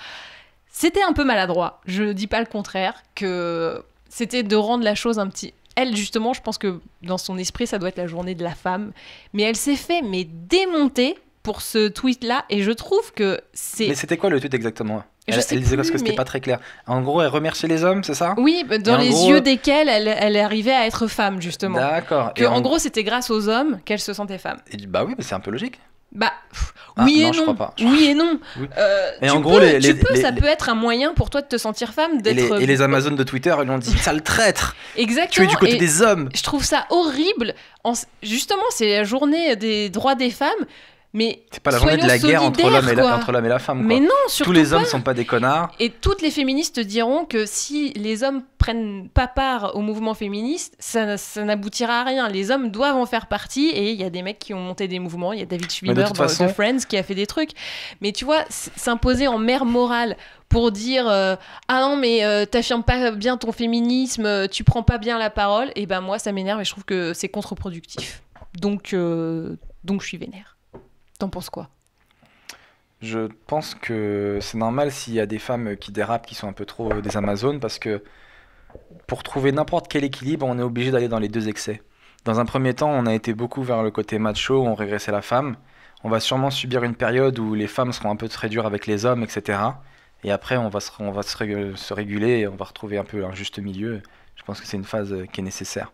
C'était un peu maladroit, je dis pas le contraire, que c'était de rendre la chose un petit... Elle, justement, je pense que dans son esprit, ça doit être la journée de la femme, mais elle s'est fait démonter pour ce tweet-là, et je trouve que c'est... Mais c'était quoi le tweet exactement? Elle disait parce que c'était pas très clair. En gros, elle remerciait les hommes, c'est ça? Oui, dans les yeux desquels elle arrivait à être femme, justement. D'accord. En gros, c'était grâce aux hommes qu'elle se sentait femme. Bah oui, mais c'est un peu logique. Oui et non. non. Je crois pas. Oui et non. Oui. Et en gros, ça peut être un moyen pour toi de te sentir femme, d'être... Et les Amazones de Twitter, elles lui ont dit « sale traître ! Exactement. Tu es du côté des hommes !» Je trouve ça horrible. Justement, c'est la journée des droits des femmes. Mais C'est pas la journée de la guerre entre l'homme et la femme, quoi. Mais non, surtout tous les hommes pas. sont pas des connards. Et toutes les féministes diront que si les hommes prennent pas part au mouvement féministe, ça n'aboutira à rien. Les hommes doivent en faire partie, et il y a des mecs qui ont monté des mouvements. Il y a David Schwimmer de Friends qui a fait des trucs. Mais tu vois, s'imposer en mère morale pour dire ah non mais t'affirmes pas bien ton féminisme, tu prends pas bien la parole, et ben moi ça m'énerve et je trouve que c'est contre-productif. Donc je suis vénère. T'en penses quoi? Je pense que c'est normal s'il y a des femmes qui dérapent, qui sont un peu trop des Amazones, parce que pour trouver n'importe quel équilibre, on est obligé d'aller dans les deux excès. Dans un premier temps, on a été beaucoup vers le côté macho, on régressait la femme. On va sûrement subir une période où les femmes seront un peu très dures avec les hommes, etc. Et après, on va se réguler et on va retrouver un peu un juste milieu. Je pense que c'est une phase qui est nécessaire.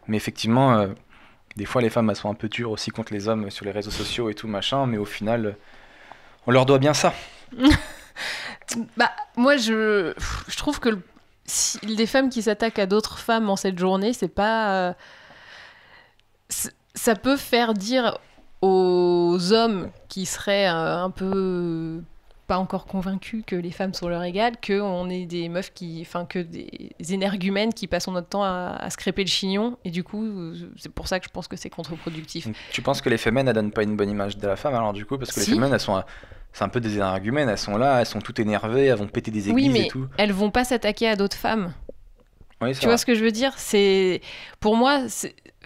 Mais effectivement, des fois, les femmes elles sont un peu dures aussi contre les hommes sur les réseaux sociaux et tout machin, mais au final, on leur doit bien ça. Bah, moi, je trouve que si les femmes qui s'attaquent à d'autres femmes en cette journée, c'est pas... ça peut faire dire aux hommes qui seraient un peu pas encore convaincus que les femmes sont leur égales, qu'on est des meufs que des énergumènes qui passent notre temps à se crêper le chignon, et du coup c'est pour ça que je pense que c'est contre-productif. Donc, tu penses que les fémènes elles donnent pas une bonne image de la femme alors du coup, parce que les fémènes elles sont c'est un peu des énergumènes, elles sont là, elles sont toutes énervées, elles vont péter des églises et tout. Oui, mais elles vont pas s'attaquer à d'autres femmes. Oui, tu vois ce que je veux dire? Pour moi,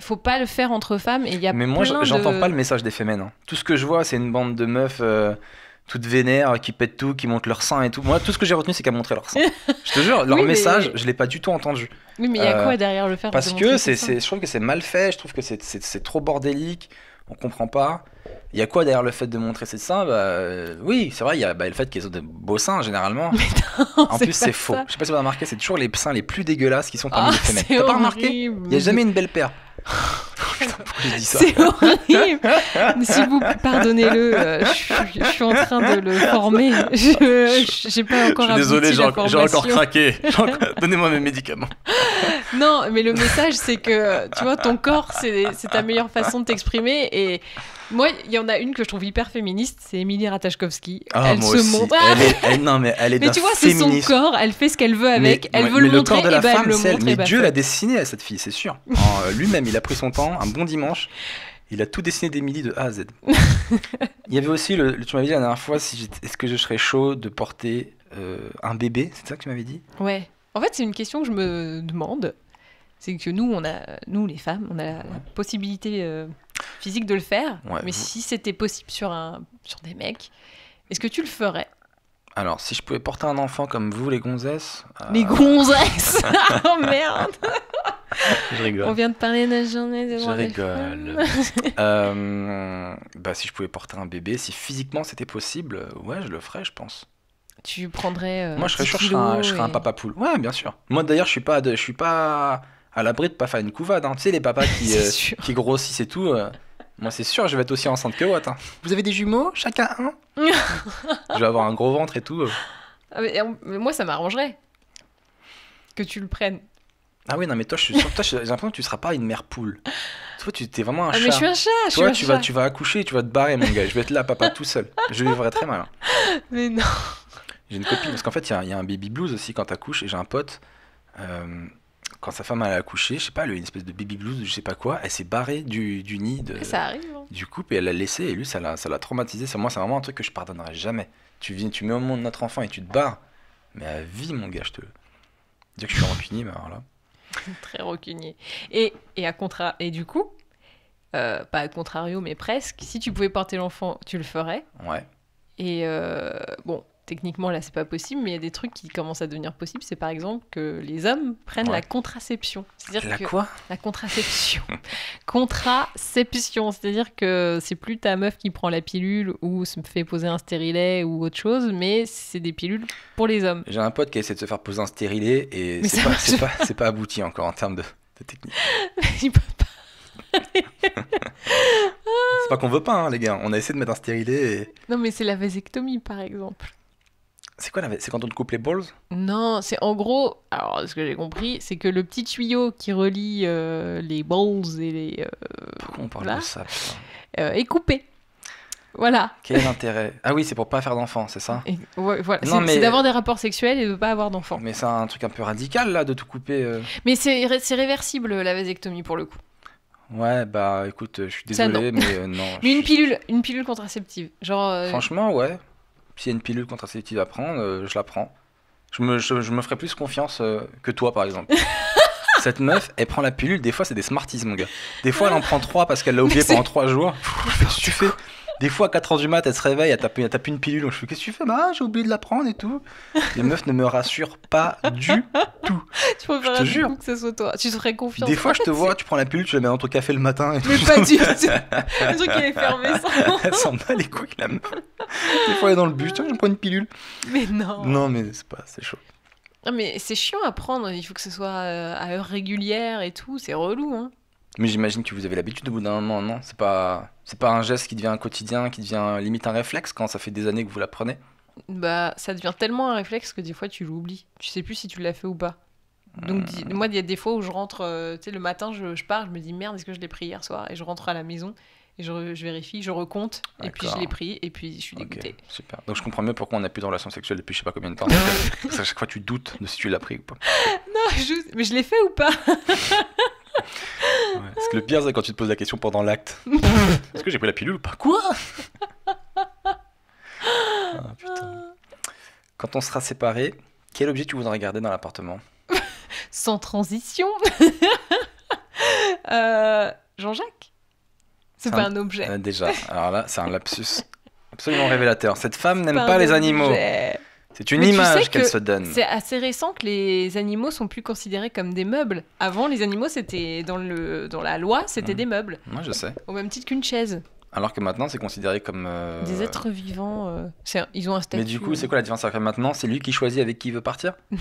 faut pas le faire entre femmes, et il y a mais moi j'entends pas le message des fémènes, hein. Tout ce que je vois c'est une bande de meufs toutes vénères, qui pètent tout, qui montrent leur sein et tout. Moi, tout ce que j'ai retenu, c'est qu'elles montraient leur sein. Je te jure, leur message, je l'ai pas du tout entendu. Oui, mais il y a quoi derrière le faire? Parce que je trouve que c'est mal fait, je trouve que c'est trop bordélique, on comprend pas. Il y a quoi derrière le fait de montrer ses seins? Oui, c'est vrai, il y a le fait qu'ils ont de beaux seins, généralement. Mais non, en plus, c'est faux. Je sais pas si vous avez remarqué, c'est toujours les seins les plus dégueulasses qui sont parmi les fémènes. T'as pas remarqué? Il n'y a jamais une belle paire. Putain, pourquoi j'ai dit ça? C'est horrible. S'il vous plaît, pardonnez-le, je suis en train de le former. J'ai pas encore abouti. Désolé, j'ai formation. encore craqué. Donnez-moi mes médicaments. Non, mais le message, c'est que, tu vois, ton corps, c'est ta meilleure façon de t'exprimer. Et moi, il y en a une que je trouve hyper féministe, c'est Émilie Ratajkowski. Elle se montre. Elle est mais tu vois, c'est son corps, elle fait ce qu'elle veut avec, elle veut le montrer, corps de la femme, elle le montre. Mais Dieu l'a dessiné à cette fille, c'est sûr. Lui-même, il a pris son temps, un bon dimanche. Il a tout dessiné d'Émilie de A à Z. Il y avait aussi, tu m'avais dit la dernière fois, est-ce que je serais chaud de porter un bébé? C'est ça que tu m'avais dit? Ouais. En fait, c'est une question que je me demande. C'est que nous les femmes, on a la possibilité physique de le faire. Ouais, mais si c'était possible sur des mecs, est-ce que tu le ferais? Alors, si je pouvais porter un enfant comme vous, les gonzesses... Les gonzesses. Oh merde. Je rigole. On vient de parler de la journée des droits des femmes. Si je pouvais porter un bébé, si physiquement c'était possible, ouais, je le ferais, je pense. Tu prendrais moi, je serais sûr je serais un papa poule. Ouais, bien sûr. Moi, d'ailleurs, je suis pas à l'abri de pas faire une couvade. Hein. Tu sais, les papas qui grossissent et tout. Moi, c'est sûr, je vais être aussi enceinte que Watt. Hein. Vous avez des jumeaux? Chacun un? Je vais avoir un gros ventre et tout. Mais moi, ça m'arrangerait que tu le prennes. Ah oui, non, mais toi, j'ai l'impression que tu seras pas une mère poule. Toi, tu es vraiment un chat. Mais je suis un chat. Toi, tu vas accoucher, tu vas te barrer, mon gars. Je vais être là, papa, tout seul. Je vivrai très mal. Mais non. J'ai une copine, parce qu'en fait, il y a un baby blues aussi quand t'accouches, et j'ai un pote, quand sa femme elle a accouché, je sais pas, elle a eu une espèce de baby blues, je sais pas quoi, elle s'est barrée du nid ça arrive, hein. Du couple, et elle l'a laissé, et lui, ça l'a traumatisé. Moi, c'est vraiment un truc que je pardonnerai jamais. Tu mets au monde notre enfant et tu te barres, mais à vie, mon gars, je te dire que je suis rancunier, mais alors là... Très rancunier. Et du coup, pas à contrario, mais presque, si tu pouvais porter l'enfant, tu le ferais. Ouais. Et bon, techniquement, là, c'est pas possible, mais il y a des trucs qui commencent à devenir possibles. C'est par exemple que les hommes prennent la contraception. Quoi? La contraception. Contraception. C'est-à-dire que c'est plus ta meuf qui prend la pilule ou se fait poser un stérilet ou autre chose, mais c'est des pilules pour les hommes. J'ai un pote qui essaie de se faire poser un stérilet et c'est pas abouti encore en termes de technique. Il peut pas. C'est pas qu'on veut pas, hein, les gars. On a essayé de mettre un stérilet et... Non, mais c'est la vasectomie, par exemple. C'est quoi c'est quand on te coupe les balls? Non, c'est en gros... Alors, ce que j'ai compris, c'est que le petit tuyau qui relie les balls et les... Pourquoi on parle de ça, est coupé. Voilà. Quel est l'intérêt? Ah oui, c'est pour pas faire d'enfants, c'est ça? Et, ouais, voilà. Non, mais- C'est d'avoir des rapports sexuels et de pas avoir d'enfants. Mais c'est un truc un peu radical, là, de tout couper. Mais c'est réversible, la vasectomie, pour le coup. Ouais, bah écoute, je suis Ça, désolé, mais non. Mais une pilule contraceptive. Genre. Franchement, ouais. S'il y a une pilule contraceptive à prendre, je la prends. Je me ferais plus confiance que toi, par exemple. Cette meuf, elle prend la pilule, des fois c'est des Smarties, mon gars. Des fois elle en prend 3 parce qu'elle l'a oublié pendant 3 jours. Qu'est-ce que tu fais? Des fois à 4h du mat, elle se réveille, elle tape une pilule. Je fais, qu'est-ce que tu fais? Bah, j'ai oublié de la prendre et tout. Les meufs ne me rassurent pas du tout. Tu préfères Je te jure. que ce soit toi. Tu te ferais confiance. Des fois je te vois, tu prends la pilule, tu la mets dans ton café le matin et tout. Mais pas du tout. Le truc est effervescent. Elle s'en bat les couilles, la meuf. Des fois elle est dans le bus, tiens, je prends une pilule. Mais non. Non, mais c'est chaud. Ah, mais c'est chiant à prendre. Il faut que ce soit à heure régulière et tout. C'est relou, hein. Mais j'imagine que vous avez l'habitude au bout d'un moment, non? C'est pas un geste qui devient un quotidien, qui devient limite un réflexe quand ça fait des années que vous la prenez? Bah, ça devient tellement un réflexe que des fois tu l'oublies. Tu sais plus si tu l'as fait ou pas. Donc, moi, il y a des fois où je rentre, tu sais, le matin, je pars, je me dis merde, est-ce que je l'ai pris hier soir? Et je rentre à la maison et je vérifie, je recompte, et puis je D'accord. l'ai pris, et puis je suis dégoûtée. Ok, super. Donc je comprends mieux pourquoi on n'a plus de relation sexuelle depuis je sais pas combien de temps. Parce qu'à chaque fois tu doutes de si tu l'as pris ou pas. Non, mais je l'ai fait ou pas? Ouais. Parce que le pire c'est quand tu te poses la question pendant l'acte. Est-ce que j'ai pris la pilule ou pas? Quoi? Ah, putain. Quand on sera séparés, quel objet tu voudrais garder dans l'appartement? Sans transition. Jean-Jacques? C'est pas un objet. Déjà, alors là c'est un lapsus absolument révélateur. Cette femme n'aime Pas pas un les animaux. objet. C'est une Mais tu sais image qu'elle que se donne. C'est assez récent que les animaux sont plus considérés comme des meubles. Avant, les animaux, c'était dans la loi, c'était des meubles, Moi je sais. au même titre qu'une chaise. Alors que maintenant c'est considéré comme... Des êtres vivants, ils ont un statut. Mais du coup, c'est quoi la différence? C'est que maintenant, c'est lui qui choisit avec qui il veut partir? Non.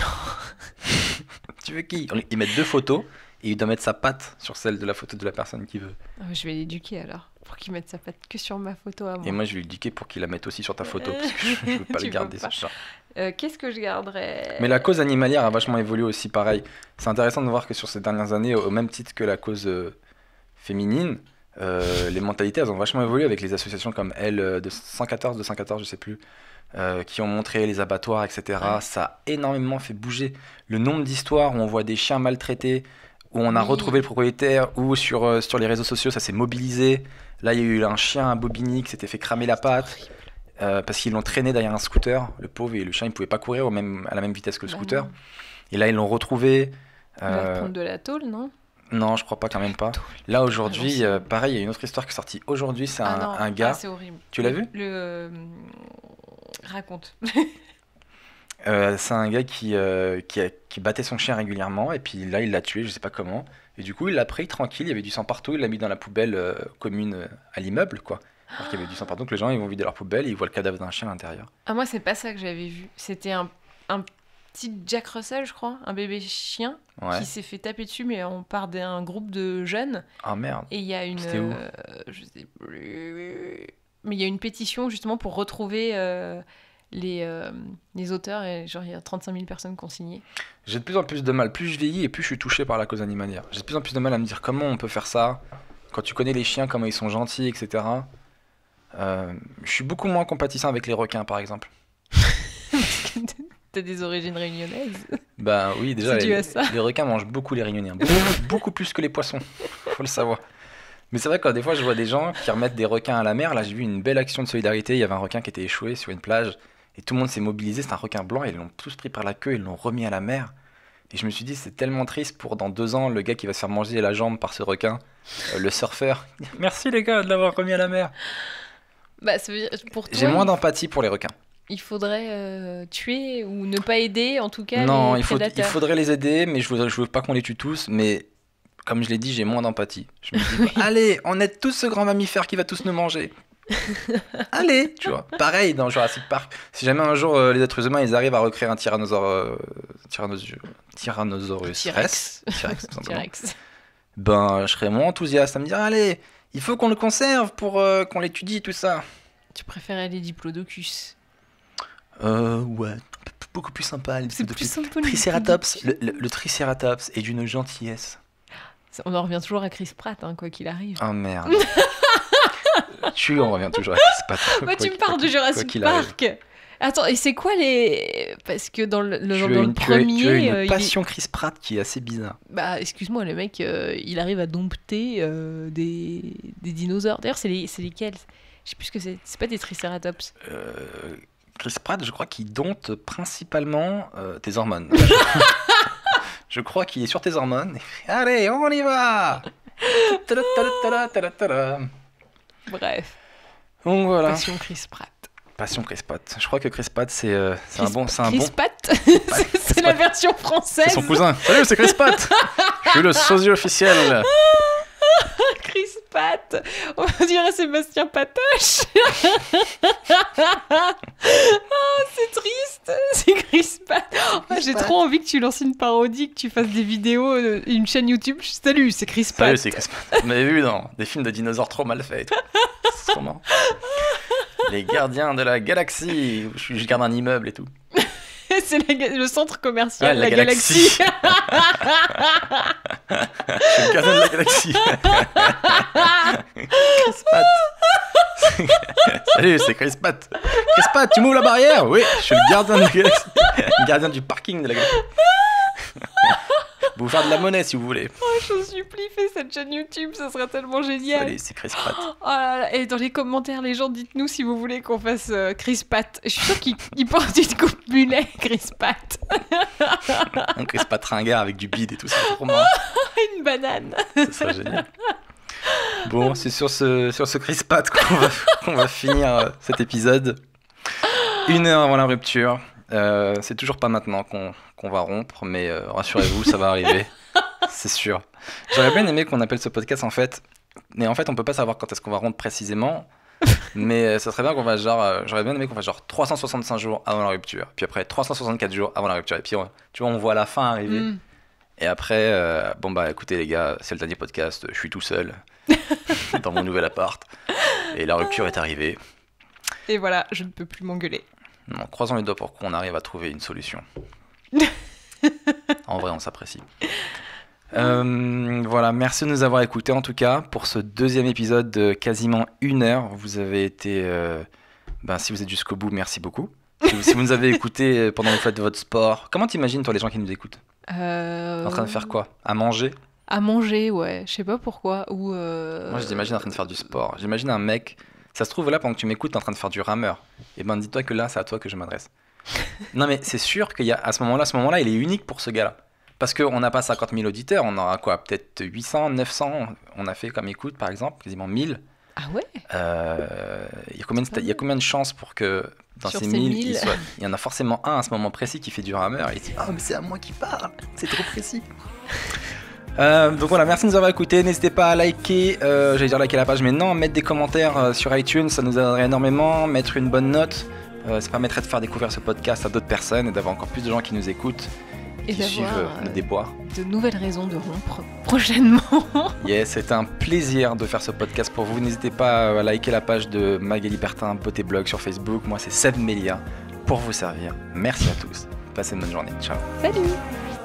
Tu veux qui? Ils mettent 2 photos et il doit mettre sa patte sur celle de la photo de la personne qu'il veut. Ah, je vais l'éduquer alors, pour qu'il mette sa patte que sur ma photo à moi. Et moi, je vais lui indiquer pour qu'il la mette aussi sur ta photo parce que je veux pas Tu le garder, veux pas. ce chat. Qu'est-ce que je garderais? Mais la cause animalière a vachement évolué aussi, pareil. C'est intéressant de voir que sur ces dernières années, au même titre que la cause féminine, les mentalités, elles ont vachement évolué avec les associations comme elle, de 114, je sais plus, qui ont montré les abattoirs, etc. Ouais. Ça a énormément fait bouger le nombre d'histoires où on voit des chiens maltraités, où on a Oui. retrouvé le propriétaire, ou sur les réseaux sociaux, ça s'est mobilisé. Là, il y a eu un chien à Bobigny qui s'était fait cramer la patte parce qu'ils l'ont traîné derrière un scooter, le pauvre, et le chien, il pouvait pas courir à la même vitesse que le Bah scooter. non. Et là, ils l'ont retrouvé. Il va prendre de la tôle, non? Non, je crois pas, quand même pas. Tôle. Là, aujourd'hui, l'ancienne. Pareil, il y a une autre histoire qui est sortie aujourd'hui. C'est Ah non, un gars. c'est horrible. Tu l'as vu? Raconte. C'est un gars qui battait son chien régulièrement. Et puis là, il l'a tué, je sais pas comment. Et du coup, il l'a pris tranquille. Il y avait du sang partout. Il l'a mis dans la poubelle commune à l'immeuble, quoi. Alors qu'il y avait du sang partout. Donc les gens, ils vont vider leur poubelle et ils voient le cadavre d'un chien à l'intérieur. Ah, moi, c'est pas ça que j'avais vu. C'était un petit Jack Russell, je crois, un bébé chien Ouais. qui s'est fait taper dessus, mais on part d'un groupe de jeunes. Ah merde. Et il y a une. C'était où? Je sais plus. Mais il y a une pétition justement pour retrouver les auteurs. Et genre, il y a 35 000 personnes qui ont signé. J'ai de plus en plus de mal. Plus je vieillis et plus je suis touché par la cause animalière. J'ai de plus en plus de mal à me dire comment on peut faire ça. Quand tu connais les chiens, comment ils sont gentils, etc. Je suis beaucoup moins compatissant avec les requins, par exemple. T'as des origines réunionnaises. Bah oui, déjà, C'est dû à ça. les requins mangent beaucoup les réunionnais. Beaucoup plus que les poissons. Faut le savoir. Mais c'est vrai que des fois, je vois des gens qui remettent des requins à la mer. Là, j'ai vu une belle action de solidarité. Il y avait un requin qui était échoué sur une plage. Et tout le monde s'est mobilisé. C'est un requin blanc. Et ils l'ont tous pris par la queue. Ils l'ont remis à la mer. Et je me suis dit, c'est tellement triste pour dans 2 ans, le gars qui va se faire manger la jambe par ce requin. Le surfeur. Merci les gars de l'avoir remis à la mer. Bah, ça veut dire, pour toi, J'ai moins d'empathie pour les requins. il faudrait tuer ou ne pas aider, en tout cas, Non, les il prédateurs. faudrait les aider, mais je veux pas qu'on les tue tous. Mais comme je l'ai dit, j'ai moins d'empathie. Je me dis, allez, on aide tous ce grand mammifère qui va tous nous manger. Allez, tu vois. Pareil dans Jurassic Park. Si jamais un jour les êtres humains ils arrivent à recréer un Tyrannosaurus T-Rex. T-Rex, tout simplement. T-Rex. Ben, je serais moins enthousiaste à me dire, allez, il faut qu'on le conserve pour qu'on l'étudie, tout ça. Tu préférais les diplodocus. Ouais, beaucoup plus sympa. C'est plus sympa. les Triceratops, diplodocus. le Triceratops est d'une gentillesse. On en revient toujours à Chris Pratt, hein, quoi qu'il arrive. Oh merde. On revient toujours à Chris Pratt. Moi, tu me parles de Jurassic Park. Attends, et c'est quoi les... Parce que dans le premier... Tu as une passion Chris Pratt qui est assez bizarre. Bah, excuse-moi, le mec, il arrive à dompter des dinosaures. D'ailleurs, c'est lesquels? Je sais plus ce que c'est. C'est pas des Triceratops. Chris Pratt, je crois qu'il dompte principalement tes hormones. Je crois qu'il est sur tes hormones. Allez, on y va. Bref. Donc voilà. Passion Chris Pratt. Passion Chris Pratt. Je crois que Chris Pratt, c'est un bon... Chris Pratt. C'est la version française. C'est son cousin. Salut, c'est Chris Pratt. Je suis le sosie officiel. Chris Pratt. On dirait Sébastien Patoche. C'est triste. C'est Chris Pratt. J'ai trop envie que tu lances une parodie, que tu fasses des vidéos, une chaîne YouTube. Salut, c'est Chris Pratt. Salut, c'est Chris Pratt. Vous m'avez vu dans des films de dinosaures trop mal faits et tout. C'est trop marrant. Les gardiens de la galaxie. Je garde un immeuble et tout. C'est le centre commercial, la galaxie. Je suis le gardien de la galaxie. Chris Pratt. Salut, c'est Chris Pratt. Chris Pratt, tu m'ouvres la barrière? Oui, je suis le gardien de la galaxie. Le gardien du parking de la galaxie. Vous faire de la monnaie si vous voulez. Oh, je vous supplie, fais cette chaîne YouTube, ça serait tellement génial. Allez, c'est Chris Pratt. Oh là là, et dans les commentaires, les gens, dites-nous si vous voulez qu'on fasse Chris Pratt. Je suis sûre qu'il porte une coupe mulet, Chris Pratt. Un Chris Pratt ringard avec du bide et tout ça, c'est trop marrant. Une banane. Ça serait génial. Bon, c'est sur ce Chris Pratt qu'on va finir cet épisode. 1 heure avant la rupture. C'est toujours pas maintenant qu'on va rompre, mais rassurez-vous, ça va arriver, c'est sûr. J'aurais bien aimé qu'on appelle ce podcast en fait, mais en fait on peut pas savoir quand est-ce qu'on va rompre précisément, mais ça serait bien qu'on fasse j'aurais bien aimé qu'on fasse genre 365 jours avant la rupture, puis après 364 jours avant la rupture, et puis tu vois, on voit la fin arriver. Et après, bon bah écoutez les gars, c'est le dernier podcast, je suis tout seul dans mon nouvel appart, et la rupture est arrivée. Et voilà, je ne peux plus m'engueuler. Non, croisons les doigts pour qu'on arrive à trouver une solution. En vrai, on s'apprécie. Voilà, merci de nous avoir écoutés en tout cas pour ce 2e épisode de quasiment 1 heure. Vous avez été... si vous êtes jusqu'au bout, merci beaucoup. Si vous nous avez écoutés pendant que vous faites votre sport, comment t'imagines toi les gens qui nous écoutent en train de faire quoi? À manger? À manger, ouais. Je sais pas pourquoi. Moi, je t'imagine en train de faire du sport. J'imagine un mec... Ça se trouve là, pendant que tu m'écoutes, t'es en train de faire du rameur. Et ben dis-toi que là, c'est à toi que je m'adresse. Non mais c'est sûr qu'il y a à ce moment-là, il est unique pour ce gars-là. Parce qu'on n'a pas 50 000 auditeurs, on aura quoi? Peut-être 800, 900, on a fait comme écoute par exemple, quasiment 1000. Ah ouais? Il y a combien de chances pour que dans sur ces 1000, il y en a forcément un à ce moment précis qui fait du rameur et il dit « Ah mais c'est à moi qui parle, c'est trop précis !» Donc voilà, merci de nous avoir écoutés. N'hésitez pas à liker, j'allais dire liker la page, mais non, mettre des commentaires sur iTunes, ça nous aiderait énormément. Mettre une bonne note, ça permettrait de faire découvrir ce podcast à d'autres personnes et d'avoir encore plus de gens qui nous écoutent et qui suivent nos déboires. De nouvelles raisons de rompre prochainement. Yes, c'était un plaisir de faire ce podcast pour vous. N'hésitez pas à liker la page de Magali Bertin, Beauté Blog sur Facebook. Moi, c'est Seb Melia pour vous servir. Merci à tous. Passez une bonne journée. Ciao. Salut.